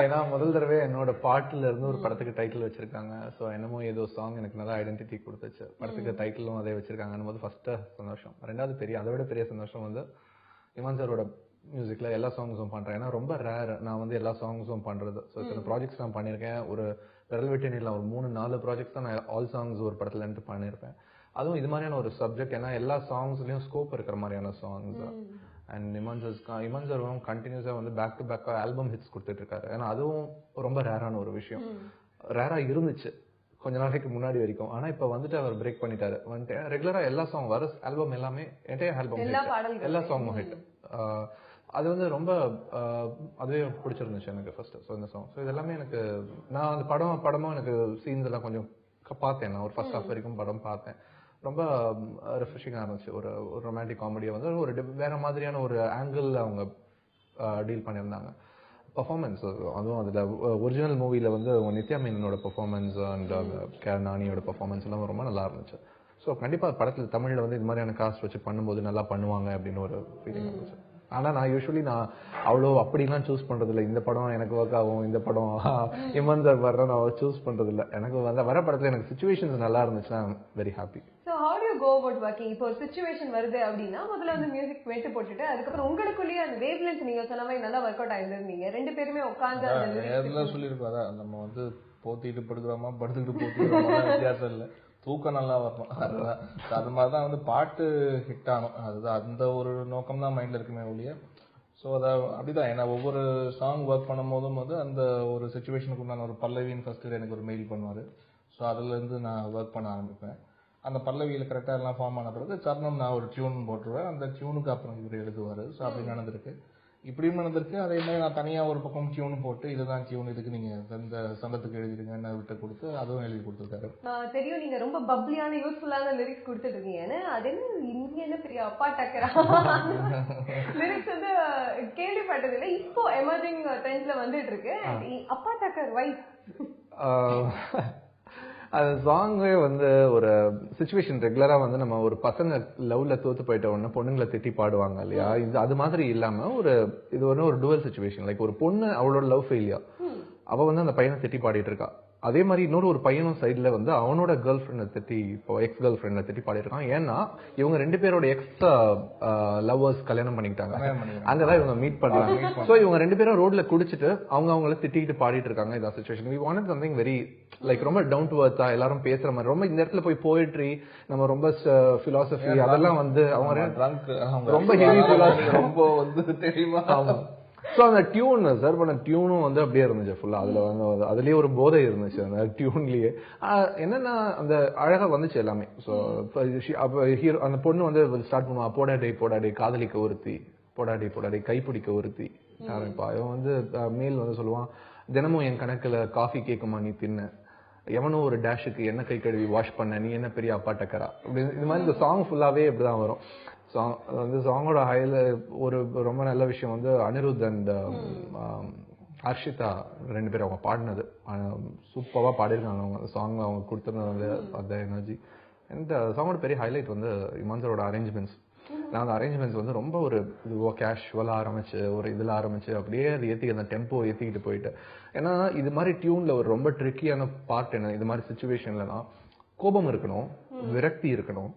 ஏன்னா முதல் தடவை என்னோட பாட்டுல இருந்து ஒரு படத்துக்கு டைட்டில் வச்சிருக்காங்க. ஸோ என்னமோ ஏதோ சாங் எனக்கு நல்லா ஐடென்டிட்டி கொடுத்துச்சு. படத்துக்கு டைட்டிலும் அதே வச்சிருக்காங்கன்னு போது ஃபர்ஸ்ட் சந்தோஷம். ரெண்டாவது அதை விட பெரிய சந்தோஷம் வந்து இமான் சாரோட மியூசிக்ல எல்லா சாங்ஸும் பண்றேன். ஏன்னா ரொம்ப ரேர் நான் வந்து எல்லா சாங்ஸும் பண்றது. ஸோ இத்தனை ப்ராஜெக்ட்ஸ் நான் பண்ணியிருக்கேன். ஒரு விரல் விட்டு நீளம் ஒரு 3-4 ப்ராஜெக்ட்ஸ் தான் நான் ஆல் சாங்ஸ் ஒரு படத்துல இருந்து பண்ணியிருப்பேன். அதுவும் இது மாதிரியான ஒரு சப்ஜெக்ட். ஏன்னா எல்லா சாங்ஸ்லயும் ஸ்கோப் இருக்கிற மாதிரியான சாங்ஸ். அண்ட் இமான் சார் கண்டினியூஸா வந்து back to back album hits கொடுத்துட்டு இருக்காரு. ஏன்னா அதுவும் ரொம்ப ரேரான ஒரு விஷயம். ரேரா இருந்துச்சு கொஞ்ச நாளைக்கு முன்னாடி வரைக்கும். ஆனா இப்ப வந்துட்டு அவர் பிரேக் பண்ணிட்டாரு. வந்துட்டு ரெகுலரா எல்லா சாங் வர ஆல்பம் எல்லாமே என்டையர் ஆல்பம் எல்லா சாங்கும் ஹிட். அது வந்து ரொம்ப அதுவே பிடிச்சிருந்துச்சு எனக்கு ஃபர்ஸ்ட். ஸோ இந்த சாங் ஸோ இதெல்லாமே எனக்கு நான் அந்த படமும் எனக்கு சீன்ஸ் எல்லாம் கொஞ்சம் பார்த்தேன். நான் ஒரு ஃபர்ஸ்ட் ஹாஃப் வரைக்கும் படம் பார்த்தேன். ரொம்ப ரெஃப்ரெஷிங்காக இருந்துச்சு. ஒரு ரொமான்டிக் காமெடியை வந்து ஒரு வேற மாதிரியான ஒரு ஆங்கிள் அவங்க டீல் பண்ணியிருந்தாங்க. பர்ஃபார்மன்ஸ் அதுவும் அதில் ஒரிஜினல் மூவியில் வந்து நித்யா மேனனோட பர்ஃபார்மன்ஸ் அண்ட் நானியோட பர்ஃபார்மன்ஸ் எல்லாம் ரொம்ப நல்லா இருந்துச்சு. ஸோ கண்டிப்பாக படத்தில் தமிழில் வந்து இது மாதிரியான காஸ்ட் வச்சு பண்ணும்போது நல்லா பண்ணுவாங்க அப்படின்னு ஒரு ஃபீலிங் இருந்துச்சு. ஆனால் நான் யூஸ்வலி நான் அவ்வளோ அப்படிலாம் சூஸ் பண்ணுறதில்ல. இந்த படம் எனக்கு ஒர்க் ஆகும், இந்த படம் இமான் சார் வர்ற நான் சூஸ் பண்ணுறதில்ல. எனக்கு வந்து வர படத்தில் எனக்கு சிச்சுவேஷன்ஸ் நல்லா இருந்துச்சுன்னா very happy. So how do you go about working? இப்போ ஒரு சிச்சுவேஷன் வருது அப்படின்னா முதல்ல வந்து மியூசிக் வெயிட் போட்டுட்டு அதுக்கப்புறம் உங்களுக்குள்ளேயே அந்த வேவ் லென்த் நீங்க சொன்ன மாதிரி நல்லா ஒர்க் அவுட் ஆயிருந்தீங்க. ரெண்டு பேருமே உட்கார்ந்து நேரில் சொல்லியிருக்கோம். நம்ம வந்து போத்திட்டு படுக்கிறோமா படுத்துக்கிட்டு போத்திக்கிறோமா வித்தியாசம் இல்லை. தூக்கம் நல்லா வரணும். அதுதான் அது மாதிரி தான் வந்து பாட்டு ஹிட் ஆகும். அதுதான் அந்த ஒரு நோக்கம் தான் மைண்டில் இருக்குமே ஒழிய. ஸோ அதை அப்படிதான் ஏன்னா ஒவ்வொரு சாங் ஒர்க் பண்ணும் போதும் வந்து அந்த ஒரு சுச்சுவேஷனுக்கு நான் ஒரு பல்லவின்னு ஃபர்ஸ்ட் எனக்கு ஒரு மெயில் பண்ணுவார். ஸோ அதுலேருந்து நான் ஒர்க் பண்ண ஆரம்பிப்பேன். அந்த பல்லவியில் கரெக்டாக எல்லாம் ஃபார்ம் ஆன பிறகு சரணம் நான் ஒரு டியூன் போட்டுருவேன். அந்த டியூனுக்கு அப்புறம் இவர் எழுதுவார். ஸோ அப்படி நடந்திருக்கு. இப்படியும் நடந்திருக்கு. அதே மாதிரி நான் தனியாக ஒரு பக்கம் டியூன் போட்டு இதுதான் டியூன், இதுக்கு நீங்க இந்த சந்தத்துக்கு எழுதிடுங்கன்னு விட்டு கொடுத்து அதுவும் எழுதி கொடுத்துருக்காரு. தெரியும் நீங்க ரொம்ப பப்ளியான யூஸ்ஃபுல்லான லிரிக்ஸ் கொடுத்துட்டு இருக்கீங்க. அது இங்க என்ன பெரிய அப்பா டக்கரா லிரிக்ஸ் வந்து கேள்விப்பட்டதில்லை. இப்போ எமர்ஜிங் ட்ரெண்ட்ஸ்ல வந்துட்டு இருக்கு. அப்பா டக்கர் வைஸ் அந்த சாங்கே வந்து ஒரு சிச்சுவேஷன் ரெகுலரா வந்து நம்ம ஒரு பசங்க லவ்ல தோத்து போயிட்ட உடனே பொண்ணுங்களை திட்டி பாடுவாங்க இல்லையா, இது அது மாதிரி இல்லாம இது ஒரு டுவல் சிச்சுவேஷன். லைக் ஒரு பொண்ணு அவளோட லவ் ஃபெயிலியர், அவ வந்து அந்த பையனை திட்டி பாடிட்டு இருக்கா. அதே மாதிரி ஒரு பையனும் சைட்ல வந்து அவனோட கேர்ள் ஃப்ரெண்டை திட்டி, இப்போ எக்ஸ் கேர்ள் ஃப்ரெண்டை திட்டி பாடிருக்கான். ஏன்னா இவங்க ரெண்டு பேரோட எக்ஸ் லவ்வர்ஸ் கல்யாணம் பண்ணிக்கிட்டாங்க, அங்கதான் இவங்க மீட் பண்றாங்க. சோ இவங்க ரெண்டு பேரும் ரோட்ல குடிச்சிட்டு அவங்கள திட்டிட்டு பாடிட்டு இருக்காங்க. இதான் situation. We wanted something very like ரொம்ப டவுன் டு அர்த்தா எல்லாரும் பேசுற மாதிரி. ரொம்ப இந்த இடத்துல போய் போயிட்ரி நம்ம ரொம்ப பிலாசபி அதெல்லாம் வந்து அவங்க ரொம்ப ஹெவி பிலாசபி ரொம்ப வந்து தெரியுமா. ஸோ அந்த டியூன் சார் பண்ண டியூனும் வந்து அப்படியே இருந்துச்சு ஃபுல்லா. அதுல வந்து அதுலயே ஒரு போதை இருந்துச்சு அந்த டியூன்லயே. என்னன்னா அந்த அழகா வந்துச்சு எல்லாமே. ஸோ ஹீரோ அந்த பொண்ணு வந்து ஸ்டார்ட் பண்ணுவா, போடாடே காதலிக்க ஒருத்தி, போடாடே கைப்பிடிக்க ஒருத்தி ஆரம்பிப்பா. இவன் வந்து மேல் வந்து சொல்லுவான், தினமும் என் கணக்குல காஃபி கேக்குமா நீ தின்ன, எவனும் ஒரு டேஷுக்கு என்ன கை கழுவி வாஷ் பண்ண, நீ என்ன பெரிய அப்பா டக்கரா. அப்படி இந்த மாதிரி இந்த சாங் ஃபுல்லாவே இப்படிதான் வரும். வந்து சாங்கோட ஹைல ஒரு ரொம்ப நல்ல விஷயம் வந்து அனிருத் அண்ட் ஹர்ஷிதா ரெண்டு பேரும் அவங்க பாடினது சூப்பராக பாடியிருக்காங்க. அவங்க அந்த சாங் அவங்க கொடுத்துருந்தது வந்து அந்த எனர்ஜி. அண்ட் சாங்கோட பெரிய ஹைலைட் வந்து இமான் சாரோட அரேஞ்ச்மெண்ட்ஸ். நான் அந்த அரேஞ்ச்மெண்ட்ஸ் வந்து ரொம்ப ஒரு கேஷுவலா ஆரம்பிச்சு ஒரு இதுல ஆரம்பிச்சு அப்படியே அது ஏற்றி அந்த டெம்போ ஏற்றிக்கிட்டு போயிட்டு. ஏன்னா இது மாதிரி டியூன்ல ஒரு ரொம்ப ட்ரிக்கியான பார்ட் என்ன, இது மாதிரி சுச்சுவேஷன்லலாம் கோபம் இருக்கணும், விரக்தி இருக்கணும்,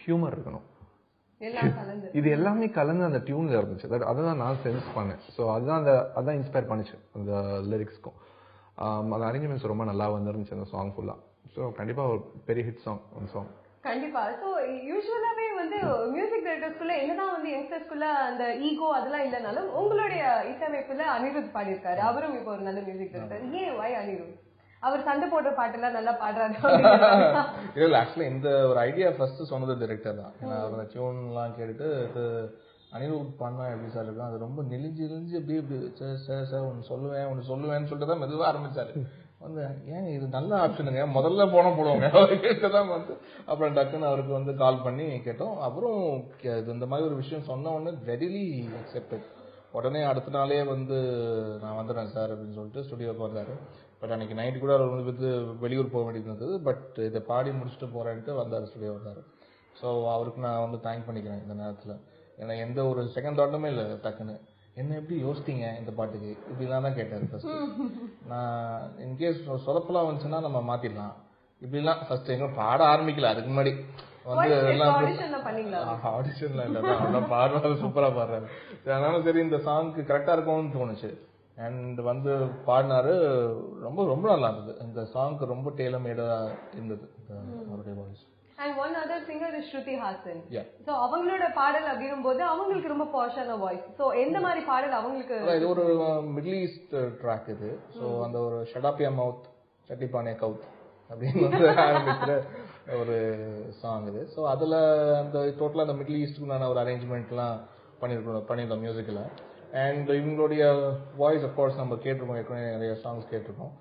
ஹியூமர் இருக்கணும். இது எல்லாமே கலந்து அந்த டியூன்ல இருந்துச்சு. அதான் நான் சென்ஸ் பண்ணேன். ஸோ அதான் இன்ஸ்பயர் பண்ணிச்சு அந்த லிரிக்ஸ்க்கும். அந்த அரேஞ்ச்மெண்ட்ஸ் ரொம்ப நல்லா வந்துருந்துச்சு அந்த சாங் ஃபுல்லா. ஸோ கண்டிப்பா ஒரு பெரிய ஹிட் சாங் அந்த சாங். கண்டிப்பா. சோ யூசுவலாவே வந்து மியூசிக் டைரக்டர்ஸ்குள்ள என்னதான் வந்து யங்ஸ்டர்ஸ்குள்ள அந்த ஈகோ அதெல்லாம் இல்லைனாலும் உங்களுடைய இசையமைப்புல அனிருத் பாடியிருக்காரு. அவரும் இப்போ ஒரு நல்ல மியூசிக் டைரக்டர். ஏன் வை அனிருத்? அவர் சண்டை போடுற பாட்டெல்லாம் நல்லா பாடுறாரு. இல்ல ஆக்சுவலி இந்த ஒரு ஐடியா ஃபர்ஸ்ட் சொன்னது டைரக்டர் தான். ஏன்னா அவர் டியூன் எல்லாம் கேட்டுட்டு அனிருத் பண்ணா எப்படி சார் இருக்கும், அது ரொம்ப நெளிஞ்சு அப்படியே சார் ஒன்னு சொல்லுவேன்னு சொல்லிட்டு தான் மெதுவாக ஆரம்பிச்சாரு. வந்து ஏன் இது நல்ல ஆப்ஷனுங்க, முதல்ல போடுவாங்க கேட்டுதான் வந்து அப்புறம் டக்குன்னு அவருக்கு வந்து கால் பண்ணி கேட்டோம். அப்புறம் இந்த மாதிரி ஒரு விஷயம் சொன்ன உடனே ரெடிலி அக்செப்டட். உடனே அடுத்த நாளே வந்து நான் வந்துடுறேன் சார் அப்படின்னு சொல்லிட்டு ஸ்டுடியோக்கு வந்தாரு. பட் அன்னைக்கு நைட்டு கூட அவர் வந்து வெளியூர் போக வேண்டியது இருந்தது. பட் இதை பாடி முடிச்சுட்டு போறேன்ட்டு வந்தார், ஸ்டுடியோ வந்தார். ஸோ அவருக்கு நான் வந்து தேங்க் பண்ணிக்கிறேன் இந்த நேரத்தில். ஏன்னா எந்த ஒரு செகண்ட் தாட்டுமே இல்லை. டக்குன்னு என்ன எப்படி யோசித்தீங்க இந்த பாட்டுக்கு இப்படிலாம் தான் கேட்டார் ஃபர்ஸ்ட். நான் இன்கேஸ் சொதப்பெல்லாம் வந்துச்சுன்னா நம்ம மாத்திடலாம், இப்படிலாம் ஃபர்ஸ்ட் எங்க பாட ஆரம்பிக்கல. அதுக்கு முன்னாடி வந்து ஆடிஷன்ல இல்ல, பாடுறாரு, சூப்பரா பாடுறாரு. அதனால சரி இந்த சாங்க்கு கரெக்டா இருக்கும்னு தோணுச்சு. அண்ட் வந்து பாடினாரு, ரொம்ப ரொம்ப நல்லா இருந்தது. இந்த சாங்க்கு ரொம்ப டேலமேடா இருந்தது அவருடைய voice. And one other singer is Shruti Haasan. Yeah. So அவங்களோட பாடல் அப்படினும் போது அவங்களுக்கு ரொம்ப பாஷான வாய்ஸ். சோ எந்த மாதிரி பாடல் அவங்களுக்கு? இது ஒரு மிடில் ஈஸ்ட் ட்ராக் இது. சோ அந்த ஒரு ஷடாப்பியா மவுத் சட்டிபானே கவுத் அப்படின்னு வந்து ஆரம்பிக்கிற ஒரு சாங் இது. சோ அதுல அந்த டோட்டலா அந்த மிடில் ஈஸ்டுக்குண்டான ஒரு அரேஞ்ச்மெண்ட்லாம் பண்ணிருக்கோம் மியூசிக்ல. அண்ட் இவங்களுடைய வாய்ஸ் அப்கோர்ஸ் நம்ம கேட்டிருக்கோம், ஏற்கனவே நிறைய சாங்ஸ் கேட்டிருக்கோம்.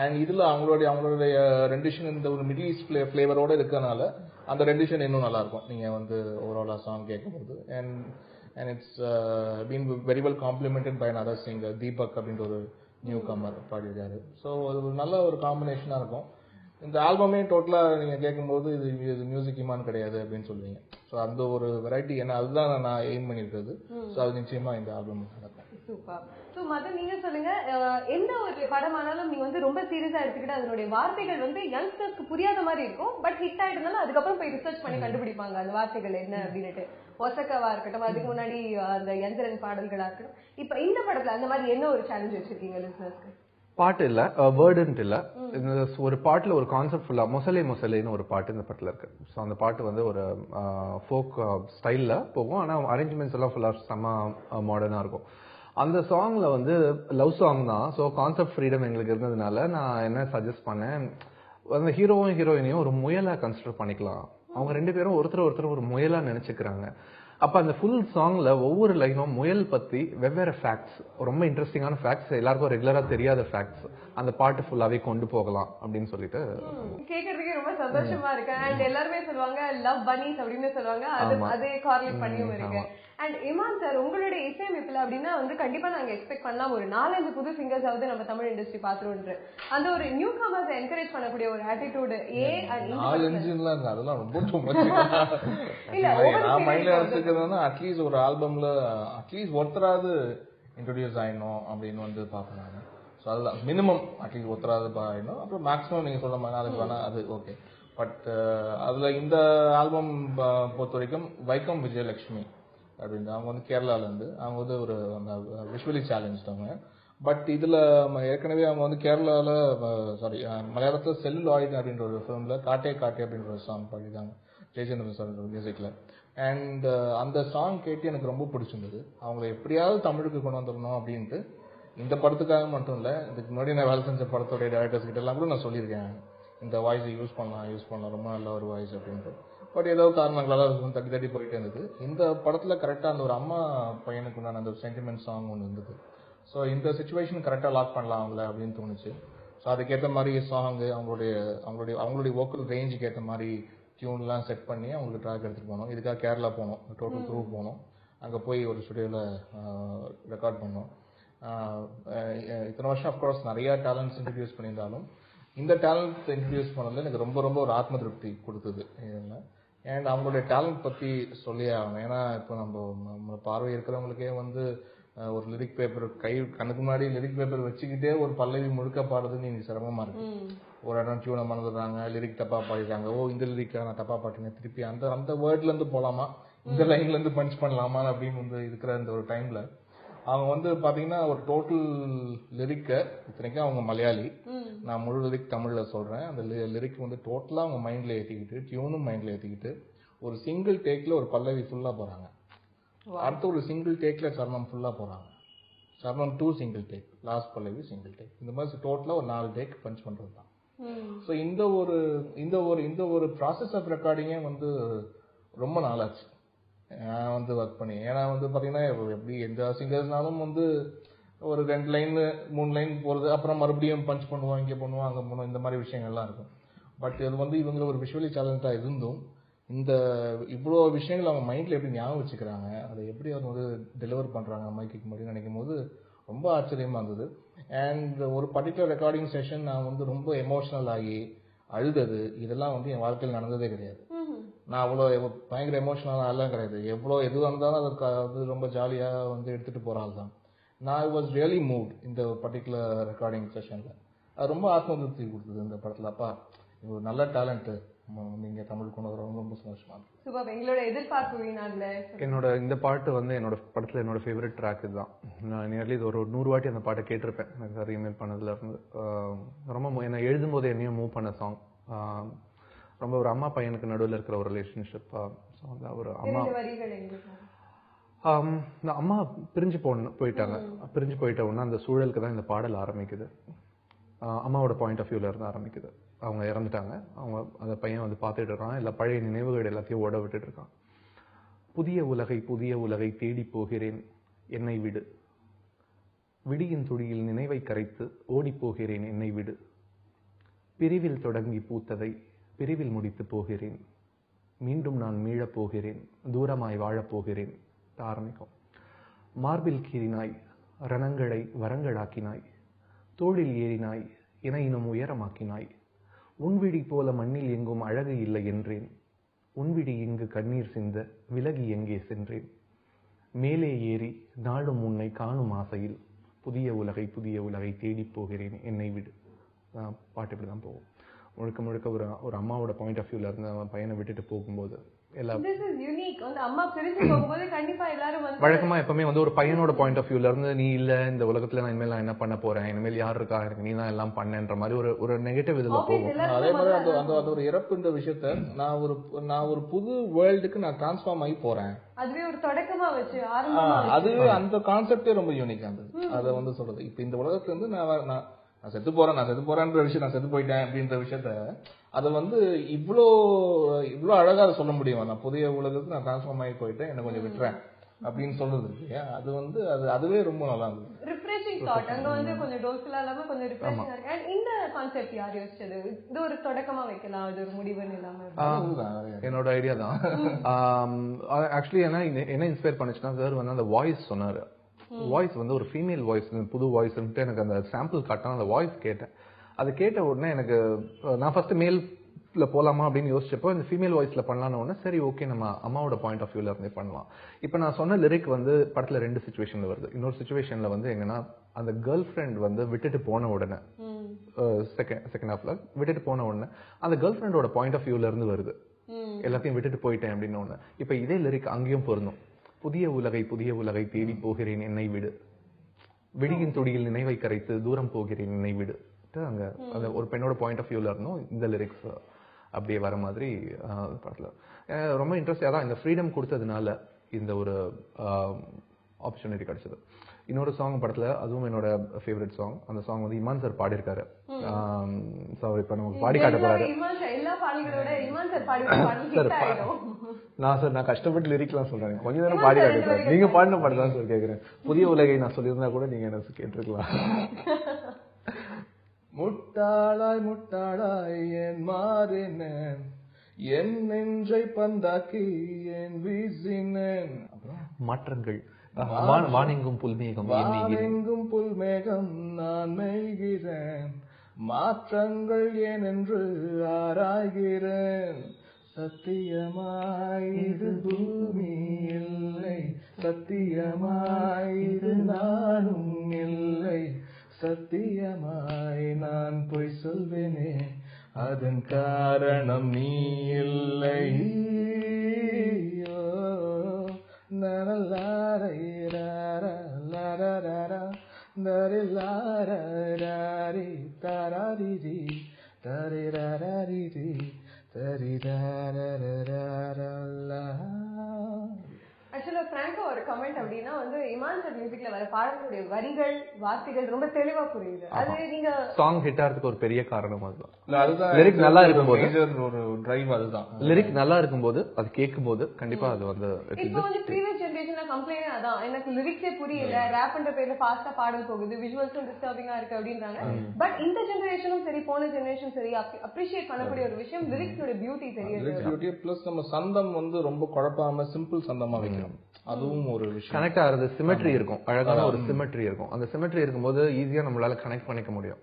அண்ட் இதுல அவங்களுடைய ரெண்டிஷன் இந்த ஒரு மிடில் ஈஸ்ட் ஃபிளேவரோட இருக்கனால அந்த ரெண்டிஷன் இன்னும் நல்லா இருக்கும் நீங்க வந்து ஓவராலா சாங் கேட்கும்போது. And it's been very well complemented by another singer Deepak அப்படின்ற ஒரு நியூ கமர் பாடியிருக்காரு. ஸோ அது ஒரு நல்ல ஒரு காம்பினேஷனா இருக்கும். இந்த ஆல்பமே டோட்டலா நீங்க கேட்கும்போது இது மியூசிக் இமான் கிடையாது அப்படின்னு சொல்லுவீங்க. ஸோ அந்த ஒரு வெரைட்டி என்ன அதுதான் நான் எய்ம் பண்ணிருக்கிறது. ஸோ அது நிச்சயமா இந்த ஆல்பம் நடக்கும். சூப்பர். சோ மதன் நீங்க சொல்லுங்க, எந்த ஒரு படமானாலும் நீங்க வந்து ரொம்ப சீரியஸா எடுத்துக்கிட்டு அதனுடைய வார்த்தைகள் வந்து யங்ஸ்டர்ஸ்க்கு புரியாத மாதிரி இருக்கும். பட் ஹிட் ஆயிடுனாலும் அதுக்கப்புறம் போய் ரிசர்ச் பண்ணி கண்டுபிடிப்பாங்க அந்த வார்த்தைகள் என்ன அப்படின்னுட்டு. ஒசக்கவா இருக்கட்டும், அதுக்கு முன்னாடி அந்த யந்திரன் பாடல்களா இருக்கட்டும். இப்ப இந்த படத்துல அந்த மாதிரி என்ன ஒரு சேலஞ்ச் வச்சிருக்கீங்க லிசனர்ஸ்க்கு? பாட்டு இல்ல, வேர்டுன்ட்டு இல்ல. இந்த ஒரு பாட்டுல ஒரு கான்செப்ட் ஃபுல்லா மொசலேன்னு ஒரு பாட்டு இந்த பாட்டுல இருக்கு. ஸோ அந்த பாட்டு வந்து ஒரு ஃபோக் ஸ்டைல்ல போகும். ஆனா அரேஞ்ச்மெண்ட்ஸ் எல்லாம் ஃபுல்லா செம்ம மாடர்னா இருக்கும். அந்த சாங்ல வந்து லவ் சாங் தான். ஸோ கான்செப்ட் ஃப்ரீடம் எங்களுக்கு இருந்ததுனால நான் என்ன சஜஸ்ட் பண்ணேன், அந்த ஹீரோவும் ஹீரோயினையும் ஒரு முயலா கன்சிடர் பண்ணிக்கலாம். அவங்க ரெண்டு பேரும் ஒருத்தர் ஒரு முயலா நினைச்சுக்கிறாங்க. அப்ப அந்த ஃபுல் சாங்ல ஒவ்வொரு லைனும் முயல் பத்தி வெவ்வேறு ஃபேக்ட்ஸ், ரொம்ப இன்ட்ரெஸ்டிங்கான ஃபேக்ட்ஸ், எல்லாருக்கும் ரெகுலரா தெரியாத ஃபேக்ட்ஸ் அந்த பாட்டு ஃபுல்லாவே கொண்டு போகலாம் அப்படின்னு சொல்லிட்டு கேக்குறதுக்கே ரொம்ப சந்தோஷமா இருக்கு. அண்ட் எல்லாருமே சொல்லுவாங்க லவ் பனீஸ் அப்படின்னு சொல்லுவாங்க, அதே கார்லேட் பண்ணியும் இருக்கு. அண்ட் இமான் சார் உங்களுடைய இசையமைப்புல அப்படின்னா வந்து கண்டிப்பா நாங்க எக்ஸ்பெக்ட் பண்ணலாம் ஒரு 4-5 புது சிங்கர்ஸ் ஆகுது நம்ம தமிழ் இண்டஸ்ட்ரி பாத்துருவோம். அந்த ஒரு நியூ கமர்ஸ் என்கரேஜ் பண்ணக்கூடிய ஒரு ஆட்டிடியூட் அதெல்லாம் ரொம்ப அட்லீஸ்ட் ஒரு ஆல்பம்ல அட்லீஸ்ட் ஒருத்தராவது இன்ட்ரோடியூஸ் ஆயிடணும் அப்படின்னு வந்து பாப்பேன். ஸோ அதுதான் மினிமம், அட்லீஸ்ட் ஒருத்தராவது ஆயிடணும். அப்புறம் மேக்ஸிமம் நீங்க சொல்ற மாதிரி அதுக்கு வேணா அது ஓகே. பட் அதுல இந்த ஆல்பம் பொறுத்த வரைக்கும் வைக்கம் விஜயலட்சுமி அப்படின்னு அவங்க வந்து கேரளால இருந்து, அவங்க வந்து ஒரு விஷுவலி சேலஞ்ச் அவங்க. பட் இதுல ஏற்கனவே அவங்க வந்து கேரளால மலையாளத்துல செல்லுலாய்டு அப்படின்ற ஒரு ஃபிலிம்ல காட்டே காட்டே அப்படின்ற ஒரு சாங் பாடிட்டாங்க ஜெயச்சந்திரன் சார் மியூசிக்ல. அண்ட் அந்த சாங் கேட்டு எனக்கு ரொம்ப பிடிச்சிருந்தது. அவங்களை எப்படியாவது தமிழுக்கு கொண்டு வந்துடணும் அப்படின்ட்டு இந்த படத்துக்காக மட்டும் இல்ல, இதுக்கு முன்னாடி நான் வேலை செஞ்ச படத்தோடைய டைரக்டர்ஸ் கிட்ட எல்லாம் கூட நான் சொல்லியிருக்கேன் இந்த வாய்ஸ் யூஸ் பண்ணலாம் ரொம்ப நல்ல ஒரு வாய்ஸ் அப்படின்ட்டு. பட் ஏதோ காரணங்களால தட்டி போயிட்டே இருந்தது. இந்த படத்துல கரெக்டா அந்த ஒரு அம்மா பையனுக்கு உண்டான அந்த சென்டிமெண்ட் சாங் ஒன்று இருந்தது. ஸோ இந்த சிச்சுவேஷன் கரெக்டா லாக் பண்ணலாம் அவங்கள அப்படின்னு தோணுச்சு. ஸோ அதுக்கேற்ற மாதிரி சாங் அவங்களுடைய வோக்கல் ரேஞ்சுக்கு ஏற்ற மாதிரி டியூன்லாம் செட் பண்ணி அவங்களுக்கு ட்ராக் எடுத்துட்டு போனோம். இதுக்காக கேரளா போனோம், டோட்டல் க்ரூ போனோம். அங்கே போய் ஒரு ஸ்டுடியோவில் ரெக்கார்ட் பண்ணோம். இத்தனை வருஷம் அப்கோர்ஸ் நிறைய டேலண்ட்ஸ் இன்ட்ரடியூஸ் பண்ணியிருந்தாலும் இந்த டேலண்ட் இன்ட்ரடியூஸ் பண்ணது எனக்கு ரொம்ப ரொம்ப ஒரு ஆத்ம திருப்தி கொடுத்தது. அண்ட் அவங்களுடைய டேலண்ட் பற்றி சொல்லி ஆகணும். ஏன்னா இப்போ நம்ம பார்வை இருக்கிறவங்களுக்கே வந்து ஒரு லிரிக் பேப்பர் கண்ணுக்கு முன்னாடி லிரிக் பேப்பர் வச்சுக்கிட்டே ஒரு பல்லவி முழுக்க பாடுறதுன்னு எனக்கு சிரமமா இருக்கு. ஒரு இடம் டியூனை மறந்துடுறாங்க, லிரிக் தப்பா பாடிடுறாங்க, இந்த லிரிக்கா நான் தப்பா பாட்டினேன், திருப்பி அந்த வேர்ட்ல இருந்து போலாமா, இந்த லைன்ல இருந்து பஞ்ச் பண்ணலாமா அப்படின்னு வந்து இருக்கிற இந்த ஒரு டைம்ல அவங்க வந்து பாத்தீங்கன்னா ஒரு டோட்டல் லிரிக்க, இத்தனைக்கும் அவங்க மலையாளி, நான் முழு லிரிக் தமிழ்ல சொல்றேன், அந்த லிரிக் வந்து டோட்டலா அவங்க மைண்ட்ல ஏத்திக்கிட்டு டியூனும் மைண்ட்ல ஏத்திக்கிட்டு ஒரு சிங்கிள் டேக்ல ஒரு பல்லவி ஃபுல்லா போறாங்க. அடுத்து ஒரு சிங்கிள் டேக்ல சரணம் ஃபுல்லா போறாங்க. சரணம் 2 சிங்கிள் டேக், லாஸ்ட் பல்லவி சிங்கிள் டேக். இந்த மாதிரி டோட்டலா ஒரு 4 டேக் பஞ்ச் பண்றது தான். ஸோ இந்த ஒரு ப்ராசஸ் ஆஃப் ரெக்கார்டிங்கே வந்து ரொம்ப நாளாச்சு நான் வந்து ஒர்க் பண்ணி. ஏன்னா வந்து பாத்தீங்கன்னா எப்படி எந்த சிங்கர்ஸ்னாலும் வந்து ஒரு 2 லைன் 3 லைன் போறது, அப்புறம் மறுபடியும் பஞ்ச் பண்ணுவோம், இங்கே பண்ணுவோம், அங்கே பண்ணுவோம், இந்த மாதிரி விஷயங்கள்லாம் இருக்கும். பட் இது வந்து இவங்க ஒரு விஷுவலி சேலஞ்சா இருந்தும் இந்த இவ்வளோ விஷயங்கள் அவங்க மைண்ட்ல எப்படி ஞாபகம் வச்சுக்கிறாங்க, அதை எப்படி அவங்க வந்து டெலிவர் பண்றாங்க மைக்கு முன்னாடி நினைக்கும் போது ரொம்ப ஆச்சரியமா இருந்தது. அண்ட் ஒரு பர்டிகுலர் ரெக்கார்டிங் செஷன் நான் வந்து ரொம்ப எமோஷனல் ஆகி அழுதது, இதெல்லாம் வந்து என் வாழ்க்கையில் நடந்ததே கிடையாது. நான் அவ்வளோ பயங்கர எமோஷனல் எல்லாம் கிடையாது. எதுவாக இருந்தாலும் அது ரொம்ப ஜாலியா வந்து எடுத்துட்டு போற ஆள் தான். நான் ஐ வாஸ் ரியலி மூவ்ட் இந்த பர்டிகுலர் ரெக்கார்டிங் செஷன்ல. அது ரொம்ப ஆத்ம திருப்தி கொடுத்தது இந்த படத்துல. அப்பா இது ஒரு நல்ல டேலண்ட் நீங்க தமிழ் கொண்டு வர ரொம்ப சந்தோஷமா இருக்கு. சூப்பர். எங்களோட எதிர்பார்ப்பு வீணாகல. என்னோட இந்த பாட்டு வந்து என்னோட படத்துல என்னோட ஃபேவரட் ட்ராக் இதுதான். நான் நியர்லி இது ஒரு 100 வாட்டி அந்த பாட்டை கேட்டிருப்பேன். எனக்கு ரீமேக் பண்ணதுல இருந்து ரொம்ப என்ன எழுதும் போது என்னையும் மூவ் பண்ண சாங். ரொம்ப ஒரு அம்மா பையனுக்கு நடுவில் இருக்கிற ஒரு ரிலேஷன்ஷிப். ஒரு அம்மா இந்த அம்மா பிரிஞ்சு போயிட்டாங்க. பிரிஞ்சு போயிட்ட உடனே அந்த சூழலுக்கு தான் இந்த பாடல் ஆரம்பிக்குது. அம்மாவோட பாயிண்ட் ஆஃப் வியூல இருந்து ஆரம்பிக்குது. அவங்க இறந்துட்டாங்க. அவங்க அந்த பையன் வந்து பார்த்துட்டு இருக்கான். இல்லை பழைய நினைவுகள் எல்லாத்தையும் ஓட விட்டுட்டு இருக்கான். புதிய உலகை தேடி போகிறேன் என்னை விடு, விடியின் துடியில் நினைவை கரைத்து ஓடி போகிறேன் என்னை விடு, பிரிவில் தொடங்கி பூத்ததை பிரிவில் முடித்து போகிறேன், மீண்டும் நான் மீளப் போகிறேன், தூரமாய் வாழப் போகிறேன் ஆரம்பிக்கும். மார்பில் கீறினாய், ரணங்களை வரங்களாக்கினாய், தோளில் ஏறினாய், இணையினும் உயரமாக்கினாய், உன்விழி போல மண்ணில் எங்கும் அழகு இல்லை என்றேன், உன்விழி இங்கு கண்ணீர் சிந்த விலகி எங்கே சென்றேன், மேலே ஏறி நாடும் உன்னை காணும் ஆசையில் புதிய உலகை தேடி போகிறேன் என்னை விடு. பாட்டு இப்படிதான் போகும். முழுக்க முழுக்க ஒரு அம்மாவோட பாயிண்ட் ஆஃப் வியூல இருந்து அவன் பையனை விட்டுட்டு போகும்போது வழக்கமா எப்பவுமே வந்து ஒரு பையனோட பாயிண்ட் ஆஃப் வியூல இருந்து நீ இல்ல இந்த உலகத்துல நான் இனிமேல் என்ன பண்ண போறேன், இனிமேல் யார் இருக்கா, எனக்கு நீ தான் எல்லாம் பண்ணன்ற மாதிரி ஒரு நெகட்டிவ் இதுல போகும். அதே மாதிரி அந்த ஒரு இறப்புன்ற விஷயத்த நான் ஒரு புது வேர்ல்டுக்கு நான் டிரான்ஸ்ஃபார்ம் ஆகி போறேன், அதுவே ஒரு தொடக்கமா வச்சு அதுவே அந்த கான்செப்டே ரொம்ப யூனிக்கா இருந்தது. அதை வந்து சொல்றது இப்ப இந்த உலகத்துல இருந்து நான் செத்து போறேன்ற விஷயம், நான் செத்து போயிட்டேன் அப்படின்ற விஷயத்த அதை வந்து இவ்வளோ அழகா அதை சொல்ல முடியும். நான் புதிய உலகத்துக்கு நான் டிரான்ஸ்ஃபார்ம் ஆகி போயிட்டேன், என்ன கொஞ்சம் விட்டுறேன் அப்படின்னு சொல்றது இருக்கு. அது வந்து அதுவே ரொம்ப நல்லா இருந்தது. Refreshing thought. அங்க வந்து கொஞ்சம் டோல்ஃபுல்லா இல்லாம கொஞ்சம் ரிஃப்ரெஷிங்கா இருக்கு. அண்ட் இந்த கான்செப்ட் யார் யோசிச்சது? இது ஒரு தொடக்கமா வைக்கலாம், அது ஒரு முடிவுன்னு இல்லாம என்னோட ஐடியா தான். ஆக்சுவலி என்ன இன்ஸ்பயர் பண்ணுச்சுன்னா சார் வந்து அந்த வாய்ஸ் சொன்னாரு. வாய்ஸ் வந்து ஒரு ஃபீமேல் வாய்ஸ், புது வாய்ஸ். எனக்கு அந்த சாம்பிள் காட்டினா அந்த வாய்ஸ் கேட்டேன். அது கேட்ட உடனே எனக்கு நான் ஃபர்ஸ்ட் மேல்ல போலாமா அப்படின்னு யோசிச்சப்போ இந்த ஃபீமேல் வாய்ஸ்ல பண்ணலான்னு உடனே சரி ஓகே நம்ம அம்மாவோட பாயிண்ட் ஆஃப் வியூல இருந்தே பண்ணலாம். இப்போ நான் சொன்ன லிரிக் வந்து படத்துல 2 சிச்சுவேஷன்ல வருது. இன்னொரு சிச்சுவேஷன்ல வந்து எங்கன்னா அந்த கேர்ள் ஃப்ரெண்ட் வந்து விட்டுட்டு போன உடனே செகண்ட் ஹாஃப்ல விட்டுட்டு போன உடனே அந்த கேர்ள் ஃப்ரெண்டோட பாயிண்ட் ஆஃப் வியூல இருந்து வருது. எல்லாத்தையும் விட்டுட்டு போயிட்டேன் அப்படின்னு ஒண்ணு. இப்ப இதே லிரிக் அங்கேயும் பொருந்தும். புதிய உலகை தேடி போகிறேன் என்னை விடு, விடியின் துடியில் நினைவை கரைத்து தூரம் போகிறேன் என்னை விடு. அங்க அந்த ஒரு பெண்ணோட பாயிண்ட் ஆஃப் வியூல இருந்தும் இந்த லிரிக்ஸ் அப்படியே வர மாதிரி படத்துல ரொம்ப இன்ட்ரெஸ்டா தான் இந்த ஃப்ரீடம் கொடுத்ததுனால இந்த ஒரு ஆப்பர்ச்சுனிட்டி கிடைச்சது. இன்னொரு சாங் படத்துல, அதுவும் என்னோட ஃபேவரட் சாங். அந்த சாங் வந்து இமான் சார் பாடியிருக்காரு. இப்ப நமக்கு பாடி காட்ட போறாரு. நான் கஷ்டப்பட்டு லிரிக்லாம் சொல்றேன், கொஞ்ச நேரம் பாடி காட்டுறேன். நீங்க பாடின பாட்டு தான் சார் கேக்குறேன். புதிய உலகை நான் சொல்லியிருந்தா கூட நீங்க என்ன கேட்டிருக்கலாம். முட்டாளாய் என் மாறினேன், என் நெஞ்சை பந்தாக்கி என் வீசினேன். மாற்றங்கள் வானெங்கும் புல்மேகம் நான் மெய்கிறேன், மாற்றங்கள் ஏனென்று ஆராய்கிறேன். சத்தியமாயிரு பூமி இல்லை, சத்தியமாயிரு நானும் இல்லை, சத்தியமாய் நான் பொய் சொல்வேனே அதன் காரணம் நீ இல்லை. ஆக்சுவலா எனக்கு ஒரு கமெண்ட் அப்படின்னா வந்து இமான் சார் மியூசிக்ல வர பாடல்களுடைய வரிகள் வார்த்தைகள் ரொம்ப தெளிவா புரியுது. அது நீங்க சாங் ஹிட் ஆகிறதுக்கு ஒரு பெரிய காரணம் அதுதான். அதுதான் லிரிக் நல்லா இருக்கும்போது ஒரு டிரைவ் அதுதான். லிரிக் நல்லா இருக்கும்போது அது கேட்கும்போது கண்டிப்பா அது வந்து இப்போ வந்து ப்ரீவியஸ் ஜெனரேஷன்ல கம்ப்ளைண்ட் அதான், எனக்கு லிரிக்ஸே புரியல, ரேப்ன்ற பேர்ல ஃபாஸ்டா பாடல் போகுது, விஷுவல்ஸும் டிஸ்டர்பிங்கா இருக்கு அப்படின்றாங்க. பட் இந்த ஜெனரேஷனும் சரி போன ஜெனரேஷனும் சரி அப்ரிஷியேட் பண்ணக்கூடிய ஒரு விஷயம் லிரிக்ஸோட பியூட்டி தெரியுது. பிளஸ் நம்ம சந்தம் வந்து ரொம்ப குழப்பாம சிம்பிள் சந்தமா வைக்கணும், அதுவும் ஒரு விஷயம். கனெக்ட் ஆகிறது சிமெட்ரி இருக்கும், அழகான ஒரு சிமெட்ரி இருக்கும். அந்த சிமெட்ரி இருக்கும்போது ஈஸியா நம்மளால கனெக்ட் பண்ணிக்க முடியும்.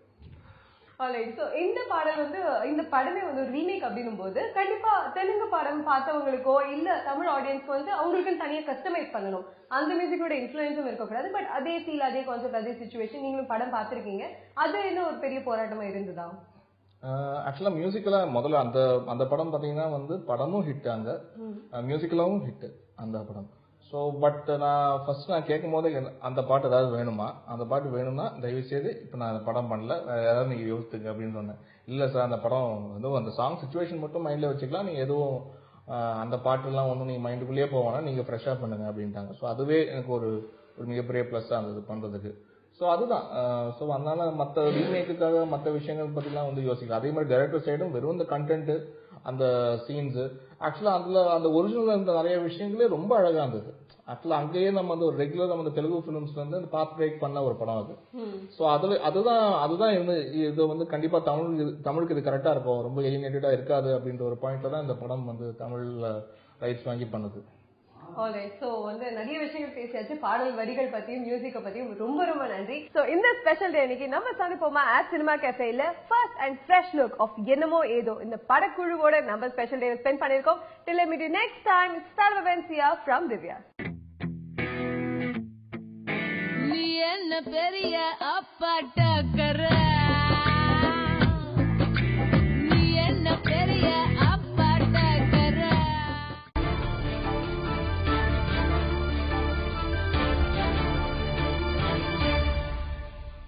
ஆல்ரைட். சோ இந்த பாடல் வந்து இந்த படமே வந்து ஒரு ரீமேக் அப்படின்னும் போது கண்டிப்பா தெலுங்கு படம் பார்த்தவங்களுக்கோ இல்ல தமிழ் ஆடியன்ஸ்க்கு வந்து அவங்களுக்கு தனியா கஸ்டமைஸ் பண்ணணும், அந்த மியூசிக்கோட இன்ஃபுளுன்ஸும் இருக்கக்கூடாது. பட் அதே ஃபீல் அதே கான்செப்ட் அதே சிச்சுவேஷன் நீங்களும் படம் பார்த்திருக்கீங்க, அது என்ன ஒரு பெரிய போராட்டமா இருந்ததா? ஆக்சுவலா மியூசிக்கலா முதல்ல அந்த படம் பாத்தீங்கன்னா வந்து படமும் ஹிட், அங்க மியூசிக்கலாவும் ஹிட் அந்த படம். ஸோ பட் நான் ஃபர்ஸ்ட் கேட்கும் போது அந்த பாட்டு ஏதாவது வேணுமா, அந்த பாட்டு வேணும்னா தயவு செய்து இப்போ நான் அந்த படம் பண்ணல, ஏதாவது நீங்க யோசித்துங்க அப்படின்னு சொன்னேன். இல்லை சார் அந்த படம் வந்து அந்த சாங் சிச்சுவேஷன் மட்டும் மைண்ட்ல வச்சுக்கலாம், நீங்க எதுவும் அந்த பாட்டுலாம் ஒன்றும் நீங்க மைண்டுக்குள்ளேயே போவானா, நீங்க ஃப்ரெஷ்ஷாக பண்ணுங்க அப்படின்ட்டாங்க. ஸோ அதுவே எனக்கு ஒரு மிகப்பெரிய ப்ளஸ்ஸாக இருந்தது பண்றதுக்கு. ஸோ அதுதான். ஸோ அதனால மற்ற ரீமேக்குக்காக மற்ற விஷயங்கள் பற்றிலாம் வந்து யோசிக்கலாம். அதே மாதிரி டைரக்டர் சைடும் வெறும் இந்த கண்டென்ட் அந்த சீன்ஸ் ஆக்சுவலா அதுல அந்த ஒரிஜினல் இருந்த நிறைய விஷயங்களே ரொம்ப அழகா இருந்தது. ஆக்சுவலா அங்கேயே நம்ம வந்து ஒரு ரெகுலர் நம்ம தெலுங்கு பிலிம்ஸ்ல இருந்து பாத் பிரேக் பண்ண ஒரு படம் அது. ஸோ அதுதான் இது வந்து கண்டிப்பா தமிழுக்கு இது கரெக்டா இருக்கும், ரொம்ப எலினேட்டடா இருக்காது அப்படின்ற ஒரு பாயிண்ட்ல தான் இந்த படம் வந்து தமிழ்ல ரைட்ஸ் வாங்கி பண்ணுது. ஆல்ரைட். சோ வந்து நிறைய விஷயங்கள் பேசியாச்சு, பாடல் வரிகள் பத்தியும் மியூசிக்க பத்தியும் ரொம்ப ரொம்ப நன்றி. சோ இந்த ஸ்பெஷல் டே அன்னைக்கு நம்ம சந்திப்போமா ஆட் சினிமா கேஃபேல first and fresh look of என்னமோ ஏதோ இந்த படக்குழுவோட நம்ம ஸ்பெஷல் டே ஸ்பெண்ட் பண்ணிருக்கோம். Till I meet you next time, Star Vavencia from Divya. நீ என்ன பெரிய அப்பாட்ட கர